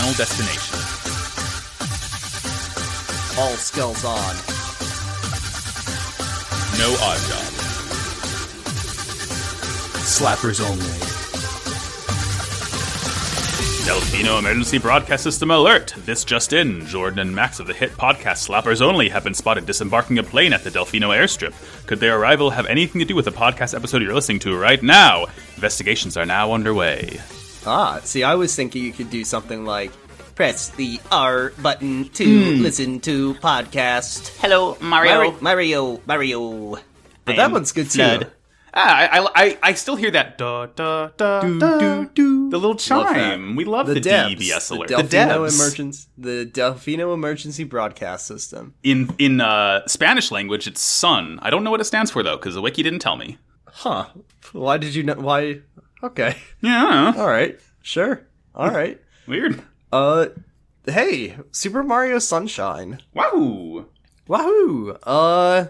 final destination. All skills on. No odd job. Slappers only. Delfino Emergency Broadcast System alert! This just in. Jordan and Max of the hit podcast Slappers Only have been spotted disembarking a plane at the Delfino airstrip. Could their arrival have anything to do with the podcast episode you're listening to right now? Investigations are now underway. See, I was thinking you could do something like, press the R button to listen to podcast. Hello, Mario. Mario. But that one's good too. I still hear that da da da da the little chime. We love the DEBS alert. The Delfino Emergency Broadcast System. In Spanish language, it's sun. I don't know what it stands for though, because the wiki didn't tell me. Huh? Why did you know? Why? Okay. Yeah. All right. Sure. All right. Weird. Hey, Super Mario Sunshine. Wahoo!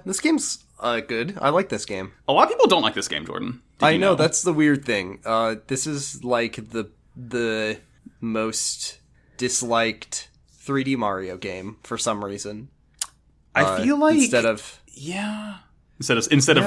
This game's good. I like this game. A lot of people don't like this game, Jordan. I know, that's the weird thing. This is like the most disliked 3D Mario game for some reason. I feel like instead of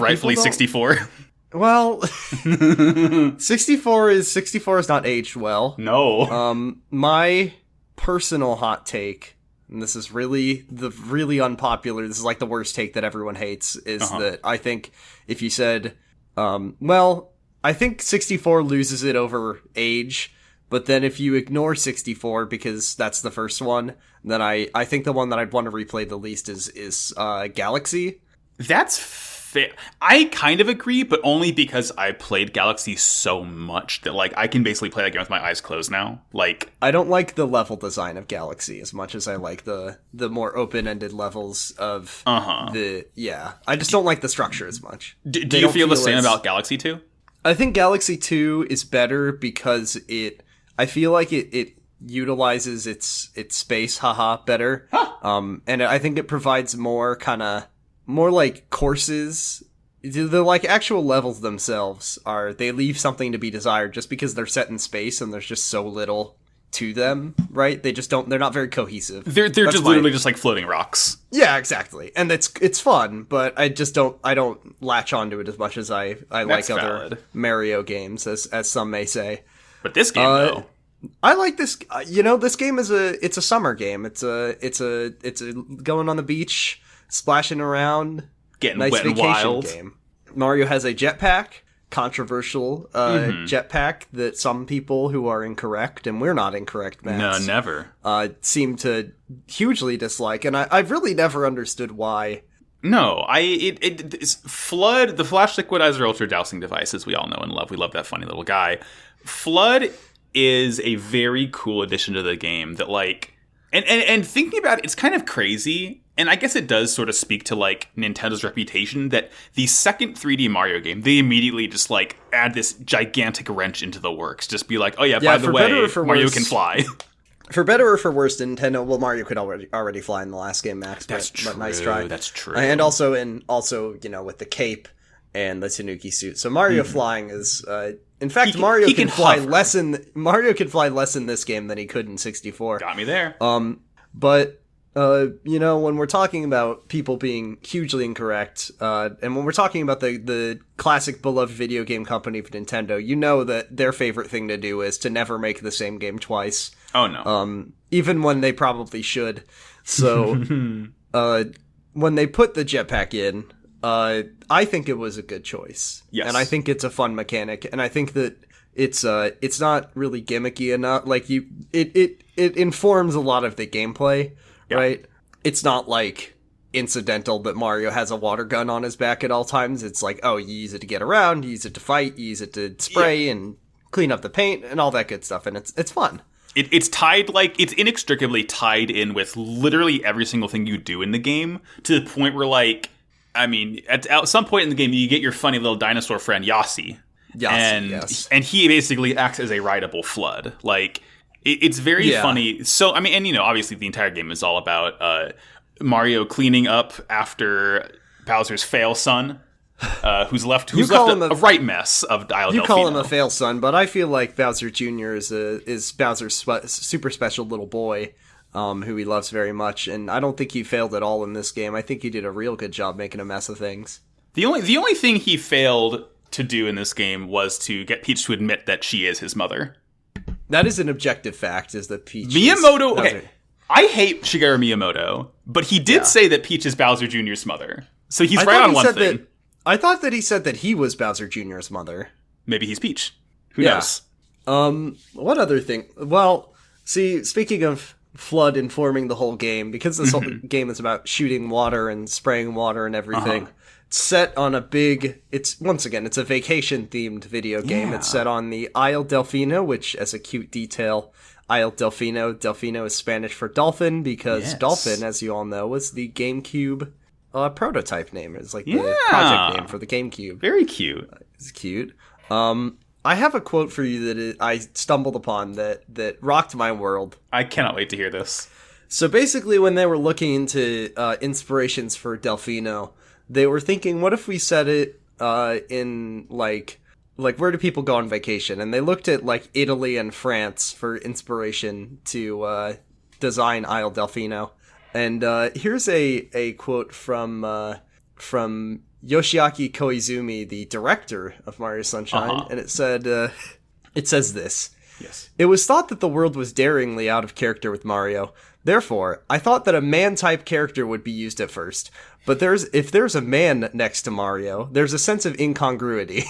rightfully 64. Well, 64 is not aged well. No. My personal hot take, and this is really unpopular, this is like the worst take that everyone hates, is that I think if you said, I think 64 loses it over age, but then if you ignore 64 because that's the first one, then I think the one that I'd want to replay the least is Galaxy. That's fair. I kind of agree, but only because I played Galaxy so much that like I can basically play that game with my eyes closed now. Like, I don't like the level design of Galaxy as much as I like the more open-ended levels of I just don't like the structure as much. Do you feel the same about Galaxy 2? I think Galaxy 2 is better because I feel like it utilizes its space better. And I think it provides more like courses. The like actual levels themselves they leave something to be desired just because they're set in space and there's just so little to them, right? They're not very cohesive. They're just literally just like floating rocks. Yeah, exactly. And it's fun, but I don't latch onto it as much as I like other Mario games, as some may say. But this game though, I like this. This game it's a summer game. It's a going on the beach, splashing around, getting nice wet and vacation wild. Game. Mario has a jetpack, controversial jetpack that some people who are incorrect, and we're not incorrect, Max. No, never. Seem to hugely dislike, and I've really never understood why. No, it's Flood, the flash liquidizer ultra dousing device, as we all know and love. We love that funny little guy. Flood is a very cool addition to the game that like, and thinking about it, it's kind of crazy. And I guess it does sort of speak to, like, Nintendo's reputation that the second 3D Mario game, they immediately just, like, add this gigantic wrench into the works. Just be like, oh yeah, by the way, Mario can fly. For better or for worse, Nintendo, Mario could already fly in the last game, Max. That's true. But nice try. That's true. And also, with the cape and the Tanuki suit. So Mario flying is... in fact, Mario can fly less in this game than he could in 64. Got me there. But... when we're talking about people being hugely incorrect, and when we're talking about the classic beloved video game company of Nintendo, you know that their favorite thing to do is to never make the same game twice. Oh, no. Even when they probably should. So, when they put the jetpack in, I think it was a good choice. Yes. And I think it's a fun mechanic, and I think that it's not really gimmicky enough. Like, it informs a lot of the gameplay. Yep. Right? It's not like incidental that Mario has a water gun on his back at all times. It's like, oh, you use it to get around, you use it to fight, you use it to spray and clean up the paint and all that good stuff, and it's fun. It's tied, like, it's inextricably tied in with literally every single thing you do in the game, to the point where, like, I mean, at some point in the game, you get your funny little dinosaur friend, Yossi. And he basically acts as a rideable flood. Like... It's very funny. So, I mean, and, obviously the entire game is all about Mario cleaning up after Bowser's fail son. who's left a right mess of Isle Delfino. You call him a fail son, but I feel like Bowser Jr. is Bowser's super special little boy, who he loves very much, and I don't think he failed at all in this game. I think he did a real good job making a mess of things. The only thing he failed to do in this game was to get Peach to admit that she is his mother. That is an objective fact, is that Peach Miyamoto, okay. I hate Shigeru Miyamoto, but he did say that Peach is Bowser Jr.'s mother. So he's right on one thing. I thought that he said that he was Bowser Jr.'s mother. Maybe he's Peach. Who knows? What other thing? Well, see, speaking of Flood informing the whole game, because this whole game is about shooting water and spraying water and everything, it's set on a it's a vacation-themed video game. It's set on the Isle Delfino, which, as a cute detail, Isle Delfino is Spanish for dolphin, because dolphin, as you all know, was the GameCube prototype name. It's like the project name for the GameCube. Very cute. It's cute. I have a quote for you that I stumbled upon that rocked my world. I cannot wait to hear this. So basically, when they were looking into inspirations for Delfino, they were thinking, what if we set it in like where do people go on vacation? And they looked at like Italy and France for inspiration to design Isle Delfino. And here's a quote from Yoshiaki Koizumi, the director of Mario Sunshine, and it says this. Yes. It was thought that the world was daringly out of character with Mario. Therefore, I thought that a man-type character would be used at first. But if there's a man next to Mario, there's a sense of incongruity.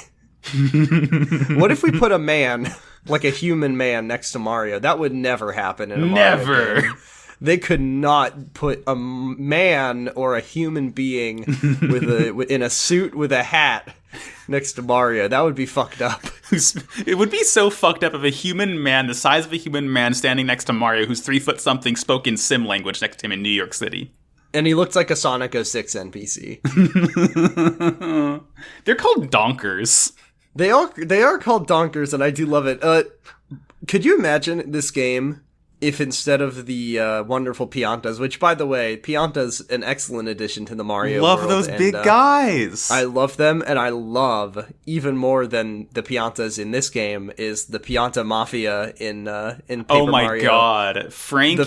What if we put a man, like a human man, next to Mario? That would never happen in a Mario game. They could not put a man or a human being in a suit with a hat next to Mario. That would be fucked up. It would be so fucked up if a human man, the size of a human man, standing next to Mario, who's 3 foot something, spoke in sim language next to him in New York City. And he looked like a Sonic 06 NPC. They're called donkers. They are called donkers, and I do love it. Could you imagine this game if instead of the wonderful Piantas, which, by the way, Pianta's an excellent addition to the Mario world. Love those big guys. I love them, and I love, even more than the Piantas in this game, is the Pianta Mafia in Paper Mario. Oh my god. Frankie?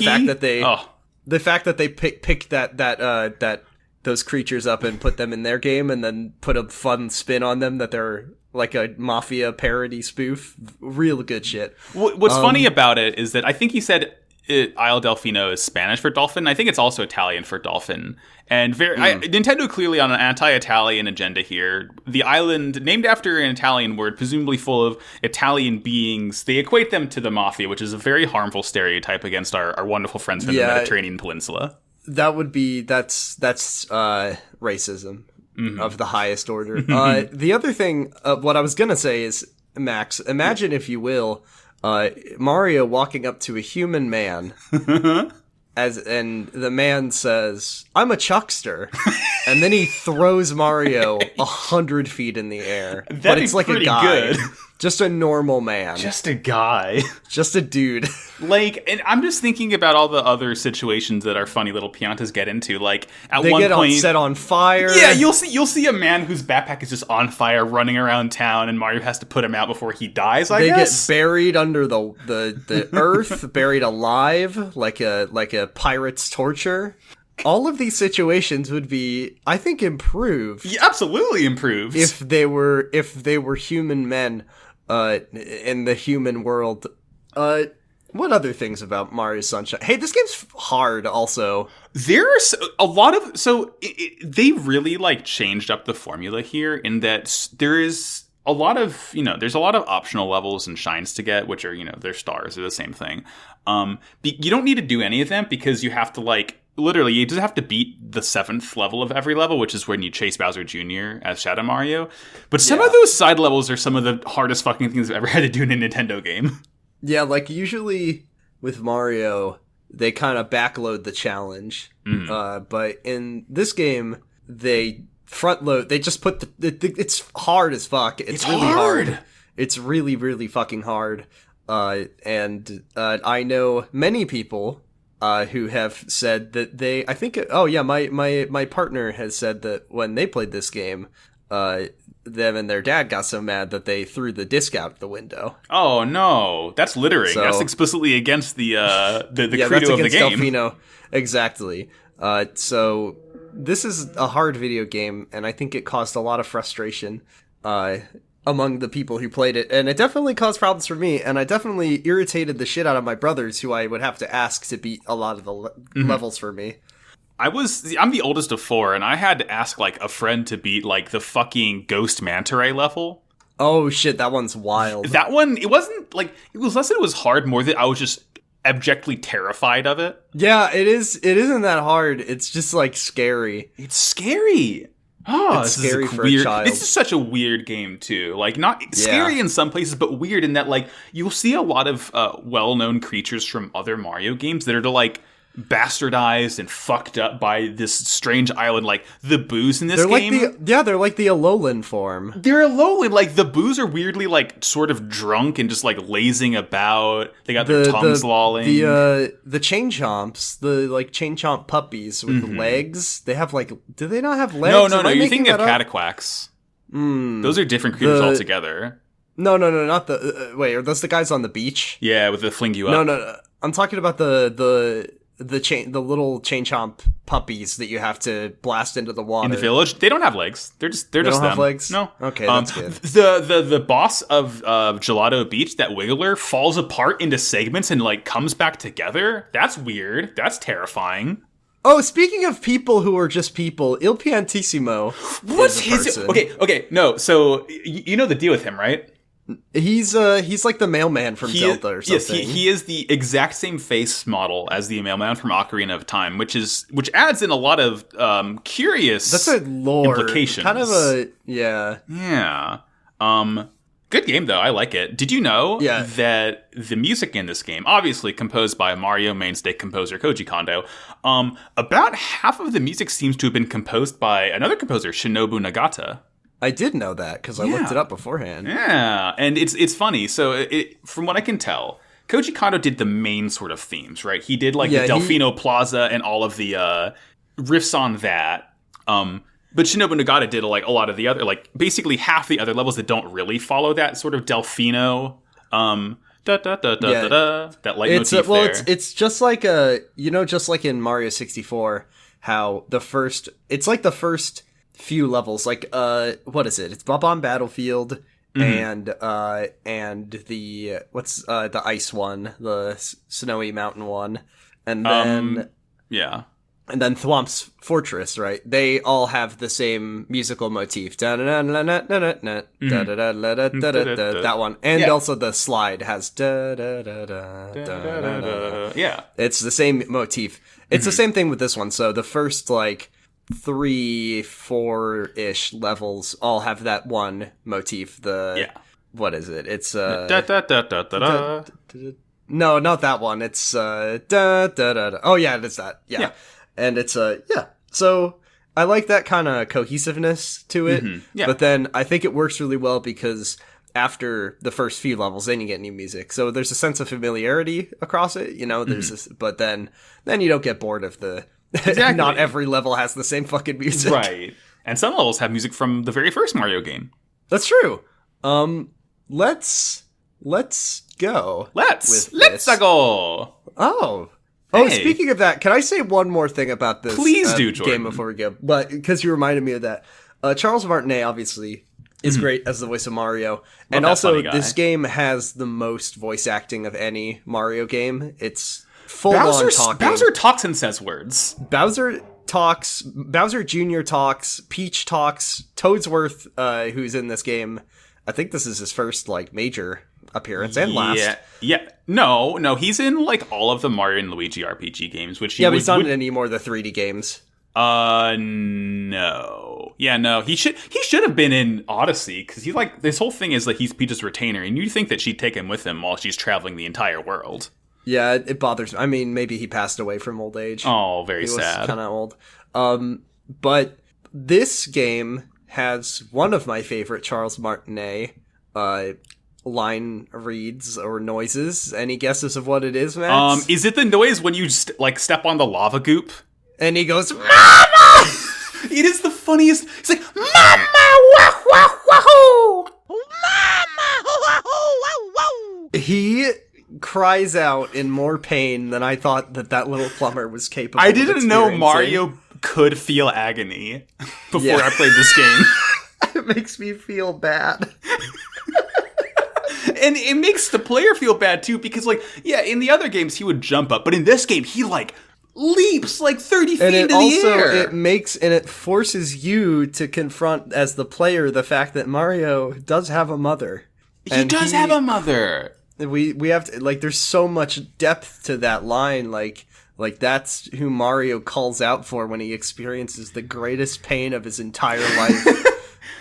The fact that they picked that those creatures up and put them in their game and then put a fun spin on them that they're like a mafia parody spoof. Real good shit. What's funny about it is that I think he said Isle Delfino is Spanish for dolphin. I think it's also Italian for dolphin. And Nintendo clearly on an anti-Italian agenda here. The island, named after an Italian word, presumably full of Italian beings, they equate them to the mafia, which is a very harmful stereotype against our wonderful friends from the Mediterranean Peninsula. That's racism. Of the highest order. The other thing, what I was gonna say is, Max, imagine, if you will, Mario walking up to a human man, and the man says, "I'm a chuckster," and then he throws Mario 100 feet in the air. But it's like a guy. Good. Just a normal man. Just a guy. Just a dude. And I'm just thinking about all the other situations that our funny little Piantas get into. Like, at one point... They get set on fire. Yeah, you'll see a man whose backpack is just on fire running around town, and Mario has to put him out before he dies, I guess. They get buried under the earth, buried alive, like a pirate's torture. All of these situations would be, I think, improved. Yeah, absolutely improved. If they were human men in the human world. What other things about Mario Sunshine? Hey, this game's hard also. There's a lot of... they really, changed up the formula here in that there is a lot of, there's a lot of optional levels and shines to get, which are, they're stars, they're the same thing. You don't need to do any of them because you have to, literally, you just have to beat the 7th level of every level, which is when you chase Bowser Jr. as Shadow Mario. But some of those side levels are some of the hardest fucking things I've ever had to do in a Nintendo game. Yeah, usually with Mario, they kind of backload the challenge. But in this game, they front load. They just put it's hard as fuck. It's really hard. It's really, really fucking hard. And I know many people who have said that my partner has said that when they played this game, them and their dad got so mad that they threw the disc out the window. Oh no, that's littering. So, that's explicitly against the yeah, credo of the game. Delfino. Exactly. So this is a hard video game, and I think it caused a lot of frustration among the people who played it, and it definitely caused problems for me, and I definitely irritated the shit out of my brothers, who I would have to ask to beat a lot of the levels for me. I'm the oldest of 4, and I had to ask, like, a friend to beat, like, the fucking Ghost Manta Ray level. Oh, shit, that one's wild. That one, it wasn't, like, it was less that it was hard, more that I was just abjectly terrified of it. Yeah, it is. It isn't that hard. It's just, like, scary. It's scary. Oh, it's scary for a child. This is such a weird game, too. Like, not scary in some places, but weird in that, like, you'll see a lot of well-known creatures from other Mario games that are like, bastardized and fucked up by this strange island. Like the boos in this game, they're like the Alolan form. They're Alolan. Like the boos are weirdly like sort of drunk and just like lazing about. They got their tongues lolling. The chain chomps, the like chain chomp puppies with legs. They have like, do they not have legs? No. You're thinking of Cataquacks. Those are different creatures altogether. No, not the. Wait, are those the guys on the beach? Yeah, with the fling you up. No. I'm talking about the little chain chomp puppies that you have to blast into the water in the village. They don't have legs. They just don't them. have legs. No. Okay, that's good. The boss of Gelato Beach, that Wiggler, falls apart into segments and like comes back together. That's weird. That's terrifying. Oh, speaking of people who are just people, Il Piantissimo. What's his? Okay. No, so you know the deal with him, right? He's like the mailman from Zelda or something. Yes, he is the exact same face model as the mailman from Ocarina of Time, which adds in a lot of curious that's a lore implications. Kind of a yeah. Good game though. I like it. Did you know that the music in this game, obviously composed by Mario mainstay composer Koji Kondo, about half of the music seems to have been composed by another composer, Shinobu Nagata. I did know that because I looked it up beforehand. Yeah, and it's funny. So from what I can tell, Koji Kondo did the main sort of themes, right? He did like the Delfino Plaza and all of the riffs on that. But Shinobu Nagata did like a lot of the other, like basically half the other levels that don't really follow that sort of Delfino. That light motif there. It's just like just like in Mario 64, how the first few levels, like what is it? It's Bob-omb Battlefield and the the ice one, the snowy mountain one, and then and then Thwomp's Fortress, right? They all have the same musical motif. That one, and also the slide has yeah. It's the same motif. It's the same thing with this one. So the first like 3-4-ish levels all have that one motif. What is it? It's no, not that one. It's oh yeah, it is that. Yeah. And it's so I like that kind of cohesiveness to it. But then I think it works really well because after the first few levels, then you get new music. So there's a sense of familiarity across it, there's this, but then you don't get bored of the exactly. Not every level has the same fucking music. Right. And some levels have music from the very first Mario game. That's true. Let's go. Let's go. Oh, speaking of that, can I say one more thing about this Please do, Jordan. game before we go? But because you reminded me of that. Charles Martinet obviously is great as the voice of Mario. And also this game has the most voice acting of any Mario game. It's full on talking. Bowser talks and says words. Bowser talks. Bowser Jr. talks. Peach talks. Toadsworth, who's in this game, I think this is his first like major appearance and last. Yeah. No, he's in like all of the Mario and Luigi RPG games, which but he's not in any more of the 3D games. No. Yeah, no. He should have been in Odyssey because he's like this whole thing is like he's Peach's retainer, and you think that she'd take him with him while she's traveling the entire world. Yeah, it bothers me. I mean, maybe he passed away from old age. Oh, very sad. He was kind of old. But this game has one of my favorite Charles Martinet line reads or noises. Any guesses of what it is, Max? Is it the noise when you step on the lava goop? And he goes, "Mama!" It is the funniest. It's like, "Mama!" He cries out in more pain than I thought that little plumber was capable of I didn't know experiencing. Mario could feel agony before I played this game. It makes me feel bad. And it makes the player feel bad, too, because, like, yeah, in the other games, he would jump up. But in this game, he, like, leaps, like, 30 feet into the air. It forces you to confront, as the player, the fact that Mario does have a mother. He does have a mother. We have to, like, there's so much depth to that line, like that's who Mario calls out for when he experiences the greatest pain of his entire life.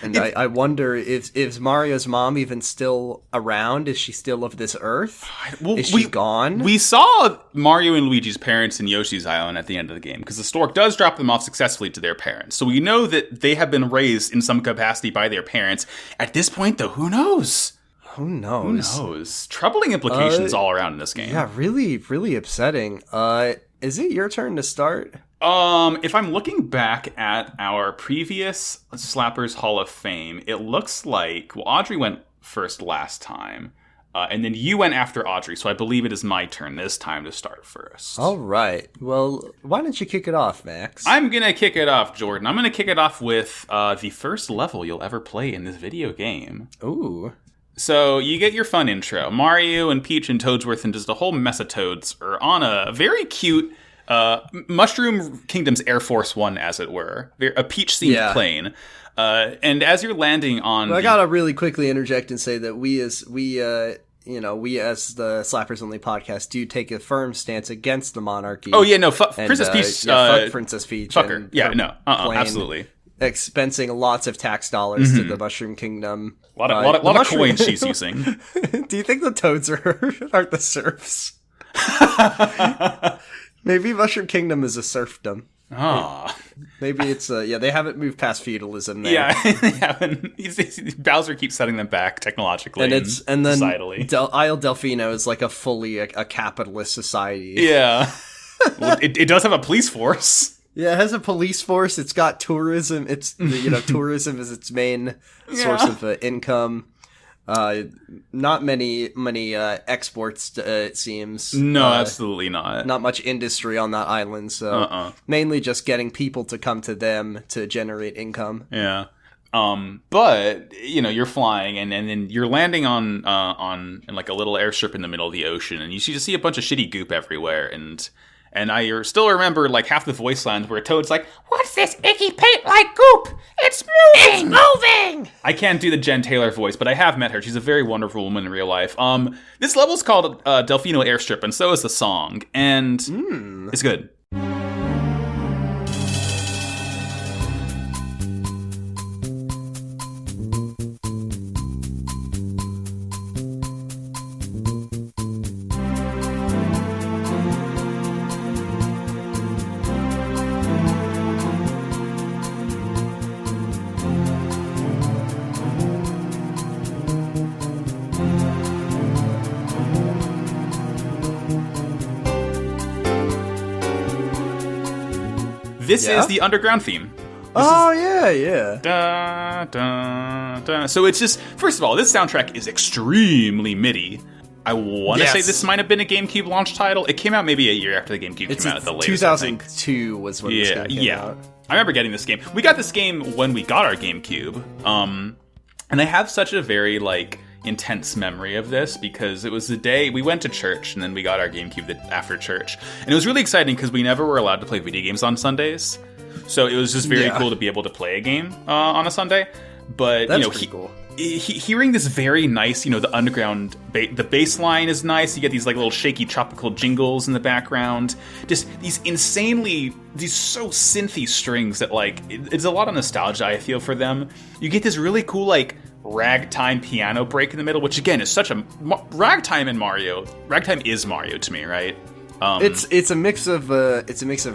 And I wonder, is Mario's mom even still around? Is she still of this earth? Is she gone? We saw Mario and Luigi's parents in Yoshi's Island at the end of the game, because the stork does drop them off successfully to their parents. So we know that they have been raised in some capacity by their parents. At this point, though, who knows? Who knows? Who knows? Troubling implications all around in this game. Yeah, really, really upsetting. Is it your turn to start? If I'm looking back at our previous Slappers Hall of Fame, it looks like, well, Audrey went first last time, and then you went after Audrey, so I believe it is my turn this time to start first. All right. Well, why don't you kick it off, Max? I'm going to kick it off, Jordan. I'm going to kick it off with the first level you'll ever play in this video game. Ooh. So you get your fun intro. Mario and Peach and Toadsworth and just a whole mess of toads are on a very cute Mushroom Kingdom's Air Force One, as it were. A Peach-themed plane. And as you're landing on... Well, I gotta really quickly interject and say that we as the Slappers Only podcast do take a firm stance against the monarchy. Oh, yeah, no, Princess Peach. Fuck Princess Peach. Fuck her. Yeah, no, absolutely. Expensing lots of tax dollars to the Mushroom Kingdom. A lot of coins she's using. Do you think the toads are the serfs? Maybe Mushroom Kingdom is a serfdom. Ah. Maybe it's they haven't moved past feudalism there. Yeah, they haven't. Bowser keeps setting them back technologically and then societally. Isle Delfino is like a fully a capitalist society. Yeah. Well, it does have a police force. Yeah, it has a police force. It's got tourism. It's tourism is its main source of income. Not many exports. It seems. No, absolutely not. Not much industry on that island. So mainly just getting people to come to them to generate income. Yeah. But you're flying and then you're landing on like a little airstrip in the middle of the ocean, and you just see a bunch of shitty goop everywhere, and I still remember, like, half the voice lines where Toad's like, "What's this icky paint-like goop? It's moving! It's moving!" I can't do the Jen Taylor voice, but I have met her. She's a very wonderful woman in real life. This level's called Delfino Airstrip, and so is the song. And it's good. This is the underground theme. Yeah. Da, da, da. So it's just, first of all, this soundtrack is extremely MIDI. I want to say this might have been a GameCube launch title. It came out maybe a year after the GameCube came out at the latest. 2002 was when this game came out. I remember getting this game. We got this game when we got our GameCube. And I have such a very, like, intense memory of this because it was the day we went to church and then we got our GameCube after church. And it was really exciting because we never were allowed to play video games on Sundays. So it was just very cool to be able to play a game on a Sunday. But, that's pretty cool. Hearing this very nice, the underground, the bass line is nice. You get these like little shaky tropical jingles in the background. Just these so synthy strings that like, it's a lot of nostalgia I feel for them. You get this really cool like ragtime piano break in the middle, which again is such a ragtime in Mario. Ragtime is Mario to me, right? It's a mix of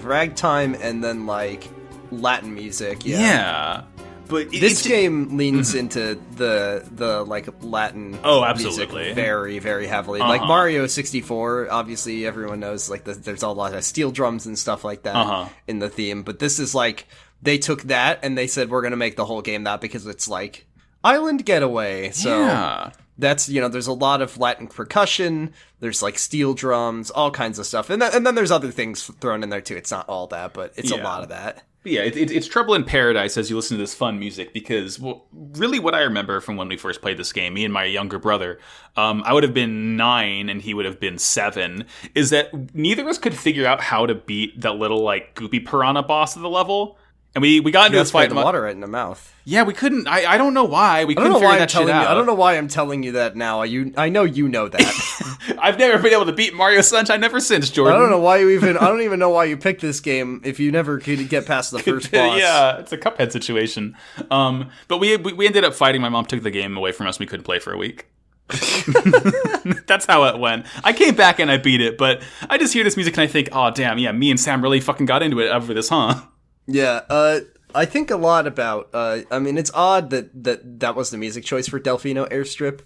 ragtime and then like Latin music. Yeah. But this game leans into the like Latin music very, very heavily. Like Mario 64, obviously everyone knows like there's a lot of steel drums and stuff like that in the theme. But this is like they took that and they said we're gonna make the whole game that because it's like Island Getaway. So that's, you know, there's a lot of Latin percussion. There's like steel drums, all kinds of stuff, and then there's other things thrown in there too. It's not all that, but it's a lot of that. Yeah, it's Trouble in Paradise as you listen to this fun music because, well, really what I remember from when we first played this game, me and my younger brother, I would have been 9 and he would have been 7, is that neither of us could figure out how to beat that little, like, goopy piranha boss of the level. And we got into this fight. The water right in the mouth. Yeah, we couldn't. I don't know why. We couldn't figure that shit out. I don't know why I'm telling you that now. I know you know that. I've never been able to beat Mario Sunshine ever since, Jordan. I don't know why you even. I don't even know why you picked this game if you never could get past the first boss. Yeah, it's a Cuphead situation. But we ended up fighting. My mom took the game away from us. We couldn't play for a week. That's how it went. I came back and I beat it, but I just hear this music and I think, oh damn, yeah, me and Sam really fucking got into it over this, huh? Yeah, I think a lot about, I mean, it's odd that was the music choice for Delfino Airstrip,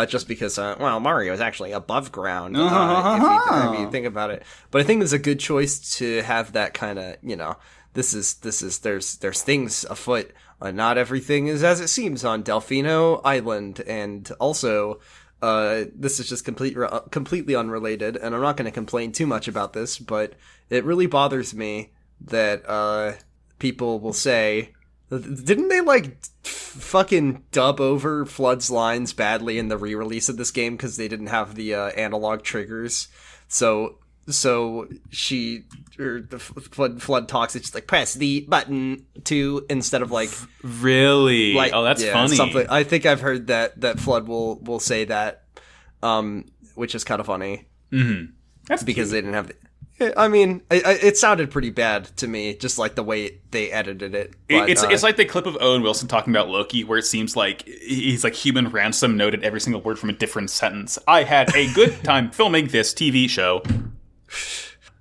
just because, well, Mario is actually above ground, if you think about it. But I think it's a good choice to have that kind of, you know, there's things afoot. Not everything is as it seems on Delfino Island, and also, this is just completely unrelated, and I'm not going to complain too much about this, but it really bothers me that, people will say, didn't they like fucking dub over Flood's lines badly in the re-release of this game because they didn't have the analog triggers? So Flood talks, it's just like press the button to instead of like really like, oh that's funny. Something I think I've heard that Flood will say that, which is kind of funny. Mm-hmm. That's because cute. They didn't have the. I mean, it sounded pretty bad to me, just like the way they edited it. But, it's like the clip of Owen Wilson talking about Loki, where it seems like he's like human ransom noted every single word from a different sentence. I had a good time filming this TV show.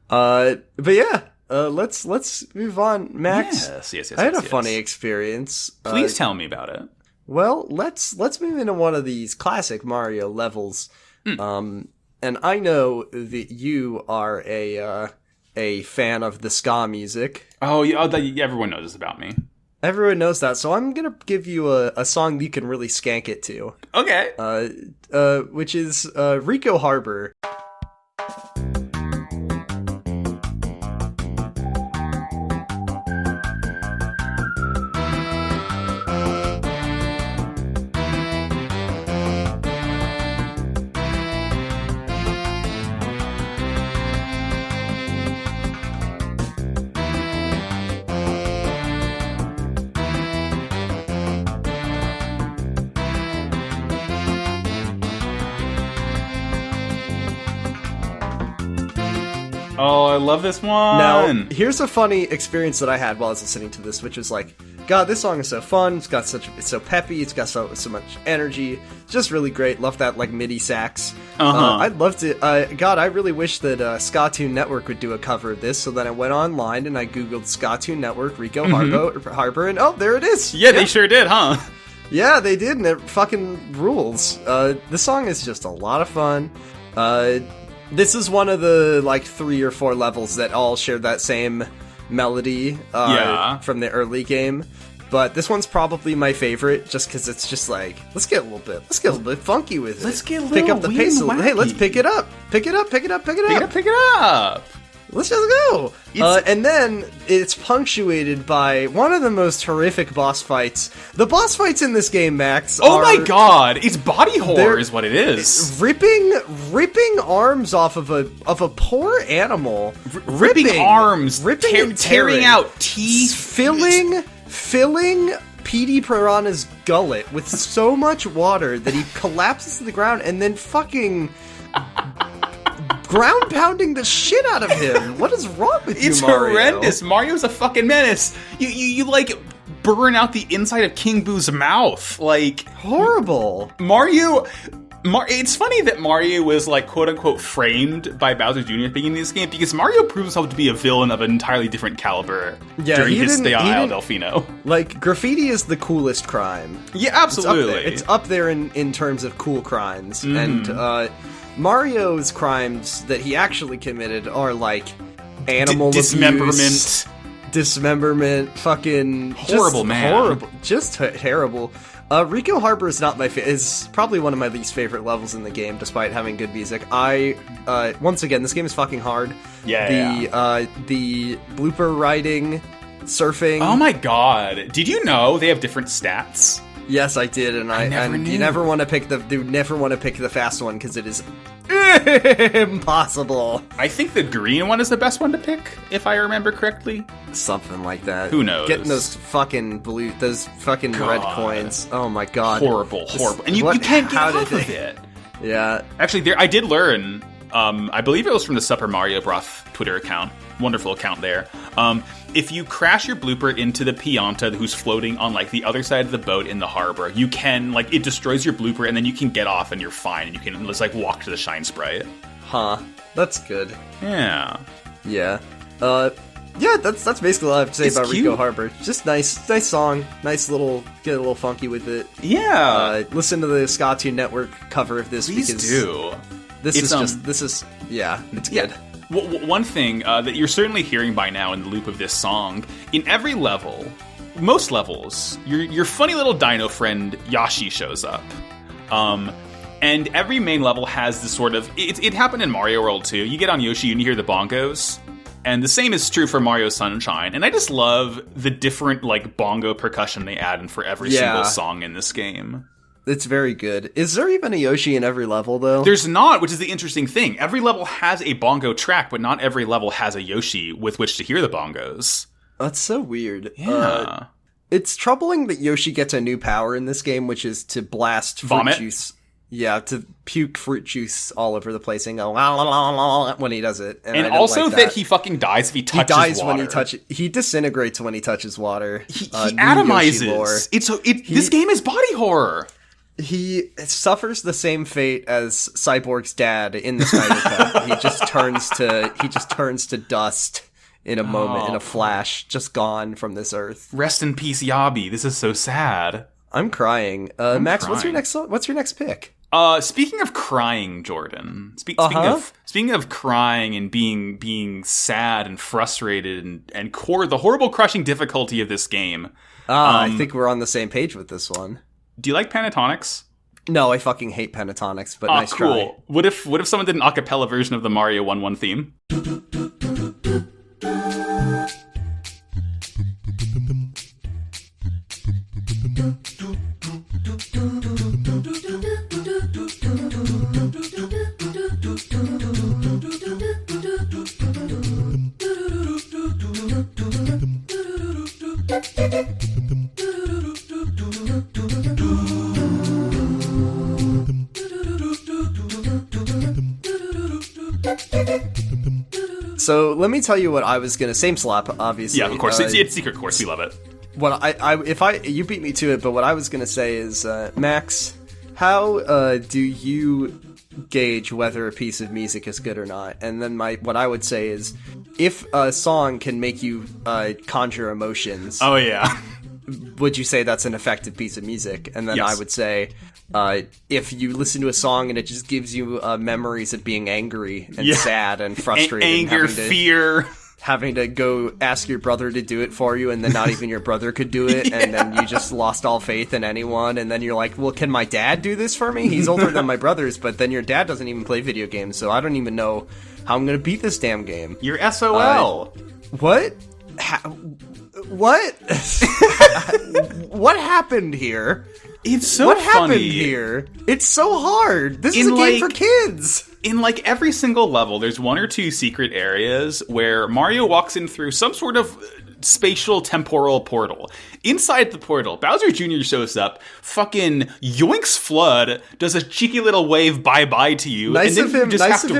But yeah, let's move on, Max. Yes. I had a funny experience. Please tell me about it. Well, let's move into one of these classic Mario levels. And I know that you are a fan of the ska music. Oh, yeah, everyone knows this about me. Everyone knows that, so I'm gonna give you a song that you can really skank it to. Okay. Which is Rico Harbo. Oh, I love this one. Now, here's a funny experience that I had while I was listening to this, which was like, God, this song is so fun. It's so peppy. It's got so much energy. It's just really great. Love that like MIDI sax. I'd love to. God, I really wish that Skatoon Network would do a cover of this. So then I went online and I googled Skatoon Network Rico Harbo, and oh, there it is. Yeah, they sure did, huh? Yeah, they did, and it fucking rules. This song is just a lot of fun. This is one of the, like, 3 or 4 levels that all share that same melody from the early game. But this one's probably my favorite, just because it's just like, let's get a little bit funky with it. Let's get a little pick up the pace. Hey, let's pick it up. Pick it up. Let's just go. And then it's punctuated by one of the most horrific boss fights. The boss fights in this game, Max. Oh my god! It's body horror, is what it is. Ripping arms off of a poor animal. Ripping arms, tearing out teeth, filling Petey Piranha's gullet with so much water that he collapses to the ground, and then fucking ground pounding the shit out of him. What is wrong with you, Mario? It's horrendous. Mario's a fucking menace. You like burn out the inside of King Boo's mouth. Like horrible. Mario It's funny that Mario was, like, quote-unquote framed by Bowser Jr. at the beginning of this game, because Mario proved himself to be a villain of an entirely different caliber during his stay on Isle Delfino. Like, graffiti is the coolest crime. Yeah, absolutely. It's up there in terms of cool crimes. And Mario's crimes that he actually committed are, like, animal abuse, dismemberment, fucking... Horrible, man. Horrible. Just terrible. Rico Harbo is not is probably one of my least favorite levels in the game, despite having good music. Once again, this game is fucking hard. Yeah. The blooper riding, surfing. Oh my god! Did you know they have different stats? Yes, I did, and you never want to pick the fast one because it is impossible. I think the green one is the best one to pick, if I remember correctly. Something like that. Who knows? Getting those fucking red coins. Oh my god. Horrible. And you can't get off of it. Yeah. Actually, I did learn, I believe it was from the Super Mario Broth Twitter account. Wonderful account there. If you crash your blooper into the Pianta who's floating on, like, the other side of the boat in the harbor, you can, like, it destroys your blooper, and then you can get off and you're fine, and you can just, like, walk to the Shine Sprite. Huh. That's good. Yeah. Yeah. Yeah, that's basically all I have to say about cute. Rico Harbo. Just nice song. Nice little, get a little funky with it. Yeah. Listen to the Ska Tune Network cover of this. Please because do. It's good. One thing that you're certainly hearing by now in the loop of this song, in every level, most levels, your funny little dino friend Yoshi shows up. And every main level has this sort of... It happened in Mario World too. You get on Yoshi and you hear the bongos. And the same is true for Mario Sunshine. And I just love the different, like, bongo percussion they add in for every single song in this game. It's very good. Is there even a Yoshi in every level, though? There's not, which is the interesting thing. Every level has a bongo track, but not every level has a Yoshi with which to hear the bongos. That's so weird. Yeah. It's troubling that Yoshi gets a new power in this game, which is to blast fruit juice. Yeah, to puke fruit juice all over the place and go la, la, la, la, when he does it. And also that he fucking dies if he touches water. He dies when he disintegrates when he touches water. He atomizes. This game is body horror. He suffers the same fate as Cyborg's dad in the Snyder Cut. He just turns to dust in a moment, in a flash, just gone from this earth. Rest in peace, Yabi. This is so sad. I'm crying. Max, what's your next pick? Speaking of crying, Jordan. Speaking of crying and being sad and frustrated and the horrible crushing difficulty of this game. I think we're on the same page with this one. Do you like pentatonics? No, I fucking hate pentatonics, but nice cool. try. What if someone did an a cappella version of the Mario 1-1 theme? So let me tell you what I was gonna same slap, obviously. Yeah, of course. It's Secret Course. We love it. You beat me to it, but what I was gonna say is, Max, how do you gauge whether a piece of music is good or not? And then what I would say is, if a song can make you conjure emotions, oh yeah, would you say that's an effective piece of music? And then yes. I would say, if you listen to a song and it just gives you memories of being angry and sad and frustrated, anger, fear, having to go ask your brother to do it for you, and then not even your brother could do it, and then you just lost all faith in anyone, and then you're like, well, can my dad do this for me? He's older than my brothers, but then your dad doesn't even play video games, so I don't even know how I'm gonna beat this damn game. You're SOL. What? What? What happened here? It's so what funny. Happened here? It's so hard. This is a game for kids. In like every single level, there's one or two secret areas where Mario walks in through some sort of spatial temporal portal. Inside the portal, Bowser Jr. shows up, fucking yoinks Flood, does a cheeky little wave bye-bye to you. Nice of him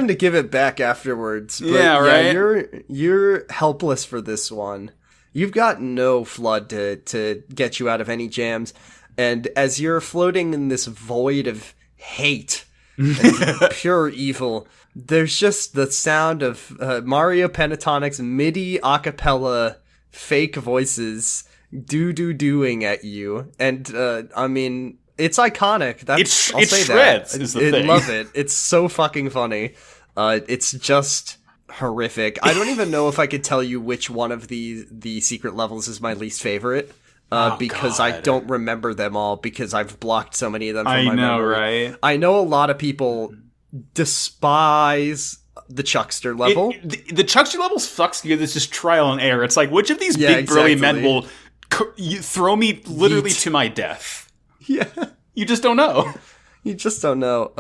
to give it back afterwards. But yeah, right? You're helpless for this one. You've got no Flood to get you out of any jams. And as you're floating in this void of hate and pure evil. There's just the sound of Mario Pentatonic's MIDI acapella fake voices doing at you, and I mean, it's iconic. I'll say shreds that. Is the thing. I love it. It's so fucking funny. It's just horrific. I don't even know if I could tell you which one of the secret levels is my least favorite. Because God. I don't remember them all because I've blocked so many of them from I my know, memory. right? I know a lot of people despise the Chuckster level. The Chuckster level sucks because it's just trial and error. It's like, which of these big burly men will throw me literally to my death? Yeah. You just don't know. You just don't know.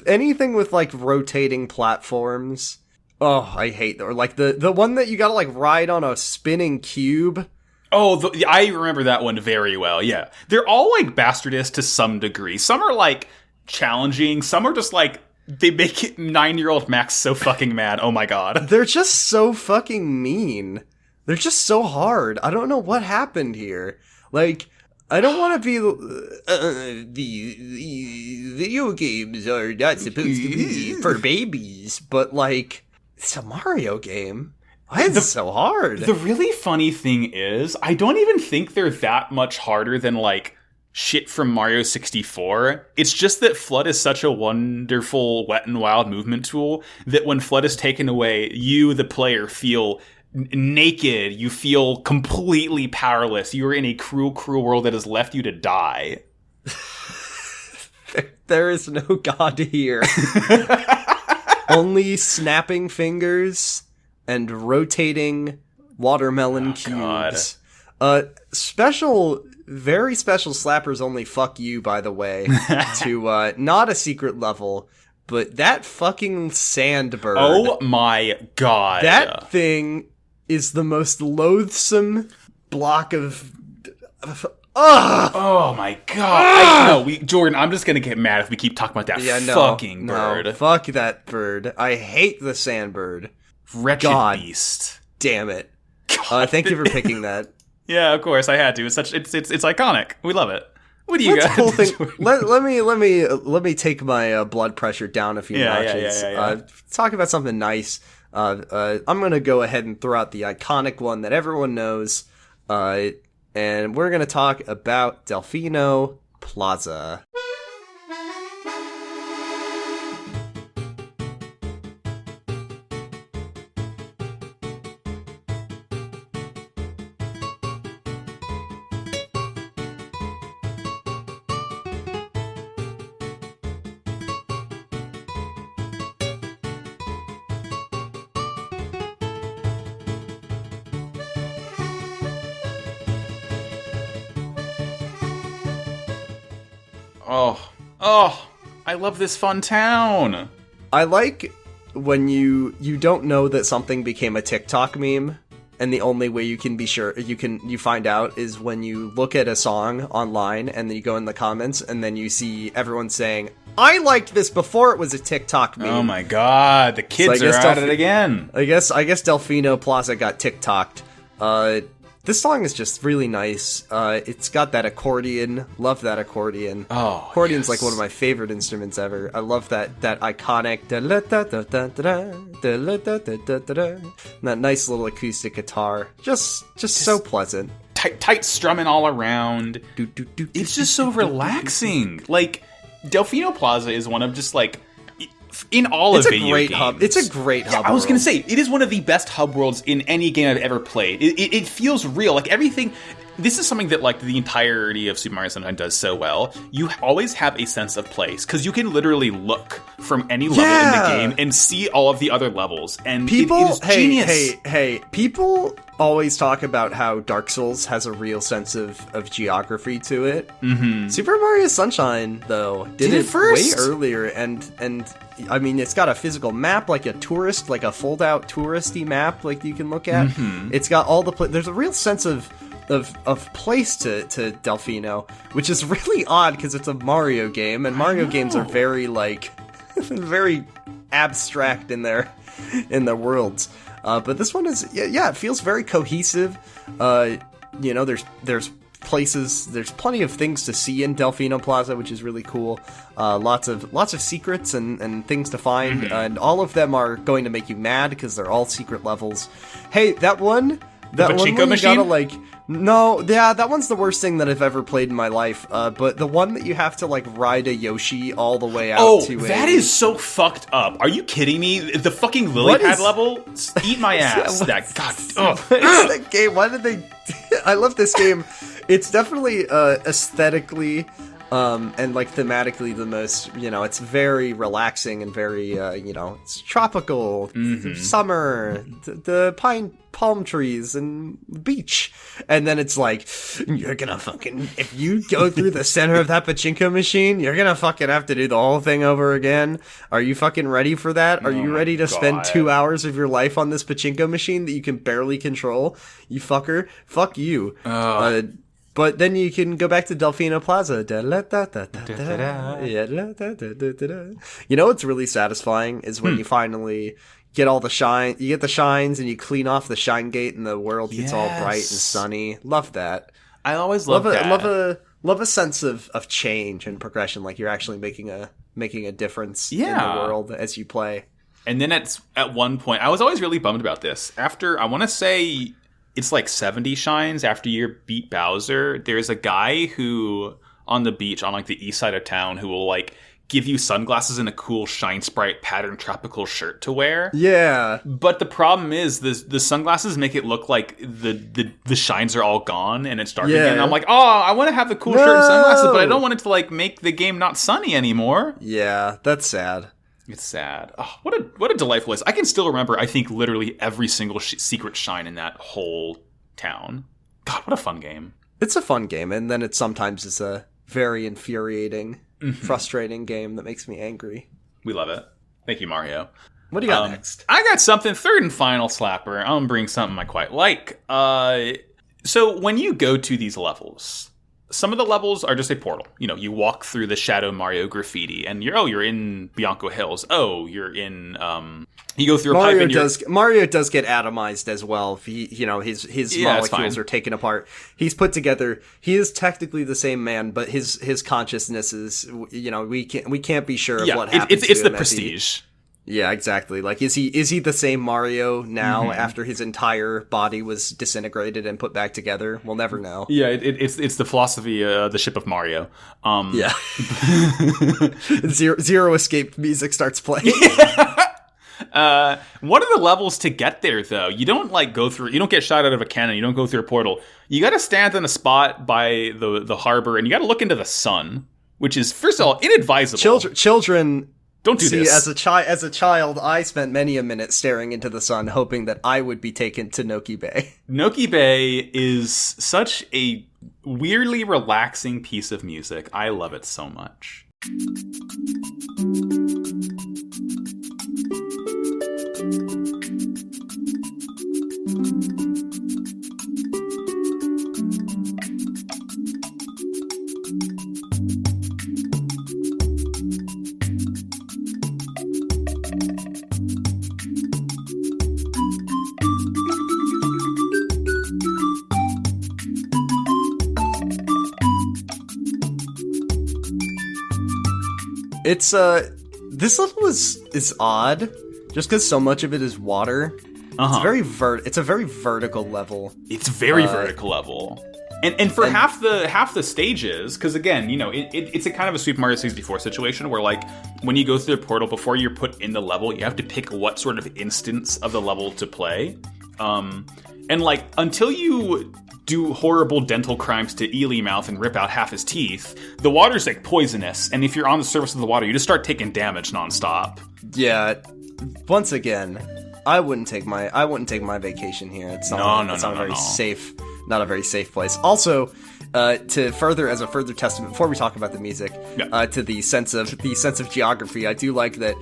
Anything with, like, rotating platforms. Oh, I hate that. Or, like, the one that you gotta, like, ride on a spinning cube. Oh, I remember that one very well, yeah. They're all, like, bastardist to some degree. Some are, like, challenging. Some are just, like, they make it 9-year-old Max so fucking mad. Oh, my God. They're just so fucking mean. They're just so hard. I don't know what happened here. Like, I don't want to be... the video games are not supposed to be for babies, but, like, it's a Mario game. Why is it so hard? The really funny thing is, I don't even think they're that much harder than, like, shit from Mario 64. It's just that Flood is such a wonderful Wet and Wild movement tool that when Flood is taken away, you, the player, feel naked. You feel completely powerless. You are in a cruel, cruel world that has left you to die. There is no God here. Only snapping fingers and rotating watermelon cubes. Very special slappers only fuck you, by the way, to not a secret level, but that fucking sandbird. Oh my God. That thing is the most loathsome block of... Oh my God. Jordan, I'm just gonna get mad if we keep talking about that fucking bird. No, fuck that bird. I hate the sandbird. Wretched beast. Damn it. Thank you for picking that. Yeah, of course I had to. It's iconic. We love it. What do you got? Cool thing. Let me take my blood pressure down a few notches. Talk about something nice. I'm gonna go ahead and throw out the iconic one that everyone knows. And we're gonna talk about Delfino Plaza. Oh, I love this fun town. I like when you don't know that something became a TikTok meme, and the only way you can be sure you find out is when you look at a song online and then you go in the comments and then you see everyone saying, "I liked this before it was a TikTok meme." Oh my God, the kids are at it again. I guess Delfino Plaza got TikToked. This song is just really nice. It's got that accordion. Love that accordion. Oh, accordion's like one of my favorite instruments ever. I love that iconic that nice little acoustic guitar. Just so pleasant. Tight strumming all around. It's just so relaxing. Like, Delfino Plaza is one of just like in all of video games. It's a great hub. I was going to say, it is one of the best hub worlds in any game I've ever played. It feels real. Like, everything... This is something that, like, the entirety of Super Mario Sunshine does so well. You always have a sense of place, because you can literally look from any level in the game and see all of the other levels, and it is genius. Hey, people always talk about how Dark Souls has a real sense of geography to it. Mm-hmm. Super Mario Sunshine, though, did it first? Way earlier, and I mean, it's got a physical map, like a fold-out touristy map, like you can look at. Mm-hmm. It's got all the... There's a real sense of place to Delfino, which is really odd because it's a Mario game, and Mario games are very, like, very abstract in their worlds. But this one is, it feels very cohesive. There's places. There's plenty of things to see in Delfino Plaza, which is really cool. Lots of secrets and things to find, and all of them are going to make you mad because they're all secret levels. Hey, that one pachinko machine? You gotta, no, yeah, that one's the worst thing that I've ever played in my life. But the one that you have to ride a Yoshi all the way out to. That is so fucked up. Are you kidding me? The fucking lily pad level? Eat my ass. That game. Why did they? I love this game. It's definitely aesthetically and thematically the most. It's very relaxing and very it's tropical, summer, the palm trees and beach, and then it's you're gonna fucking, if you go through the center of that pachinko machine, you're gonna fucking have to do the whole thing over again. Are you fucking ready for that? Are you ready to spend 2 hours of your life on this pachinko machine that you can barely control? You fucker. Fuck you. But then you can go back to Delfino Plaza. You know what's really satisfying is when you finally get all the shine. You get the shines and you clean off the shine gate and the world gets all bright and sunny. Love that. I always love that. Love a sense of change and progression. You're actually making a difference in the world as you play. And then at one point, I was always really bummed about this. After, I want to say, it's 70 shines after you beat Bowser, there's a guy who, on the beach, on the east side of town, who will give you sunglasses and a cool Shine Sprite pattern tropical shirt to wear. Yeah. But the problem is the sunglasses make it look like the shines are all gone and it's dark again. I'm I want to have the cool shirt and sunglasses, but I don't want it to make the game not sunny anymore. Yeah, that's sad. It's sad. Oh, what a delightful place. I can still remember, I think, literally every single secret shine in that whole town. God, what a fun game. It's a fun game, and then sometimes it's a very infuriating, frustrating game that makes me angry. We love it. Thank you, Mario. What do you got next? I got something, third and final slapper. I'm going to bring something I quite like. So when you go to these levels, some of the levels are just a portal. You walk through the Shadow Mario graffiti, and you're in Bianco Hills. Oh, you're in. You go through a pipe. Mario does get atomized as well. His molecules are taken apart. He's put together. He is technically the same man, but his consciousness is. We can't be sure of what happens. It's the prestige. Yeah, exactly. Is he the same Mario now after his entire body was disintegrated and put back together? We'll never know. Yeah, it's the philosophy, the ship of Mario. Yeah. Zero escape music starts playing. What are the levels to get there, though? You don't go through. You don't get shot out of a cannon. You don't go through a portal. You got to stand in a spot by the harbor, and you got to look into the sun, which is, first of all, inadvisable. Children. Don't do this. As a child, I spent many a minute staring into the sun, hoping that I would be taken to Noki Bay. Noki Bay is such a weirdly relaxing piece of music. I love it so much. It's this level is odd, just because so much of it is water. It's a very vertical level. It's very vertical level, and for half the stages, because again, it's a kind of a Super Mario 64 situation where when you go through the portal before you're put in the level, you have to pick what sort of instance of the level to play, and until you do horrible dental crimes to Ely Mouth and rip out half his teeth, the water's poisonous, and if you're on the surface of the water, you just start taking damage nonstop. Yeah, once again, I wouldn't take my vacation here. It's not a very safe place. Also, as a further testament, before we talk about the music, to the sense of geography, I do like that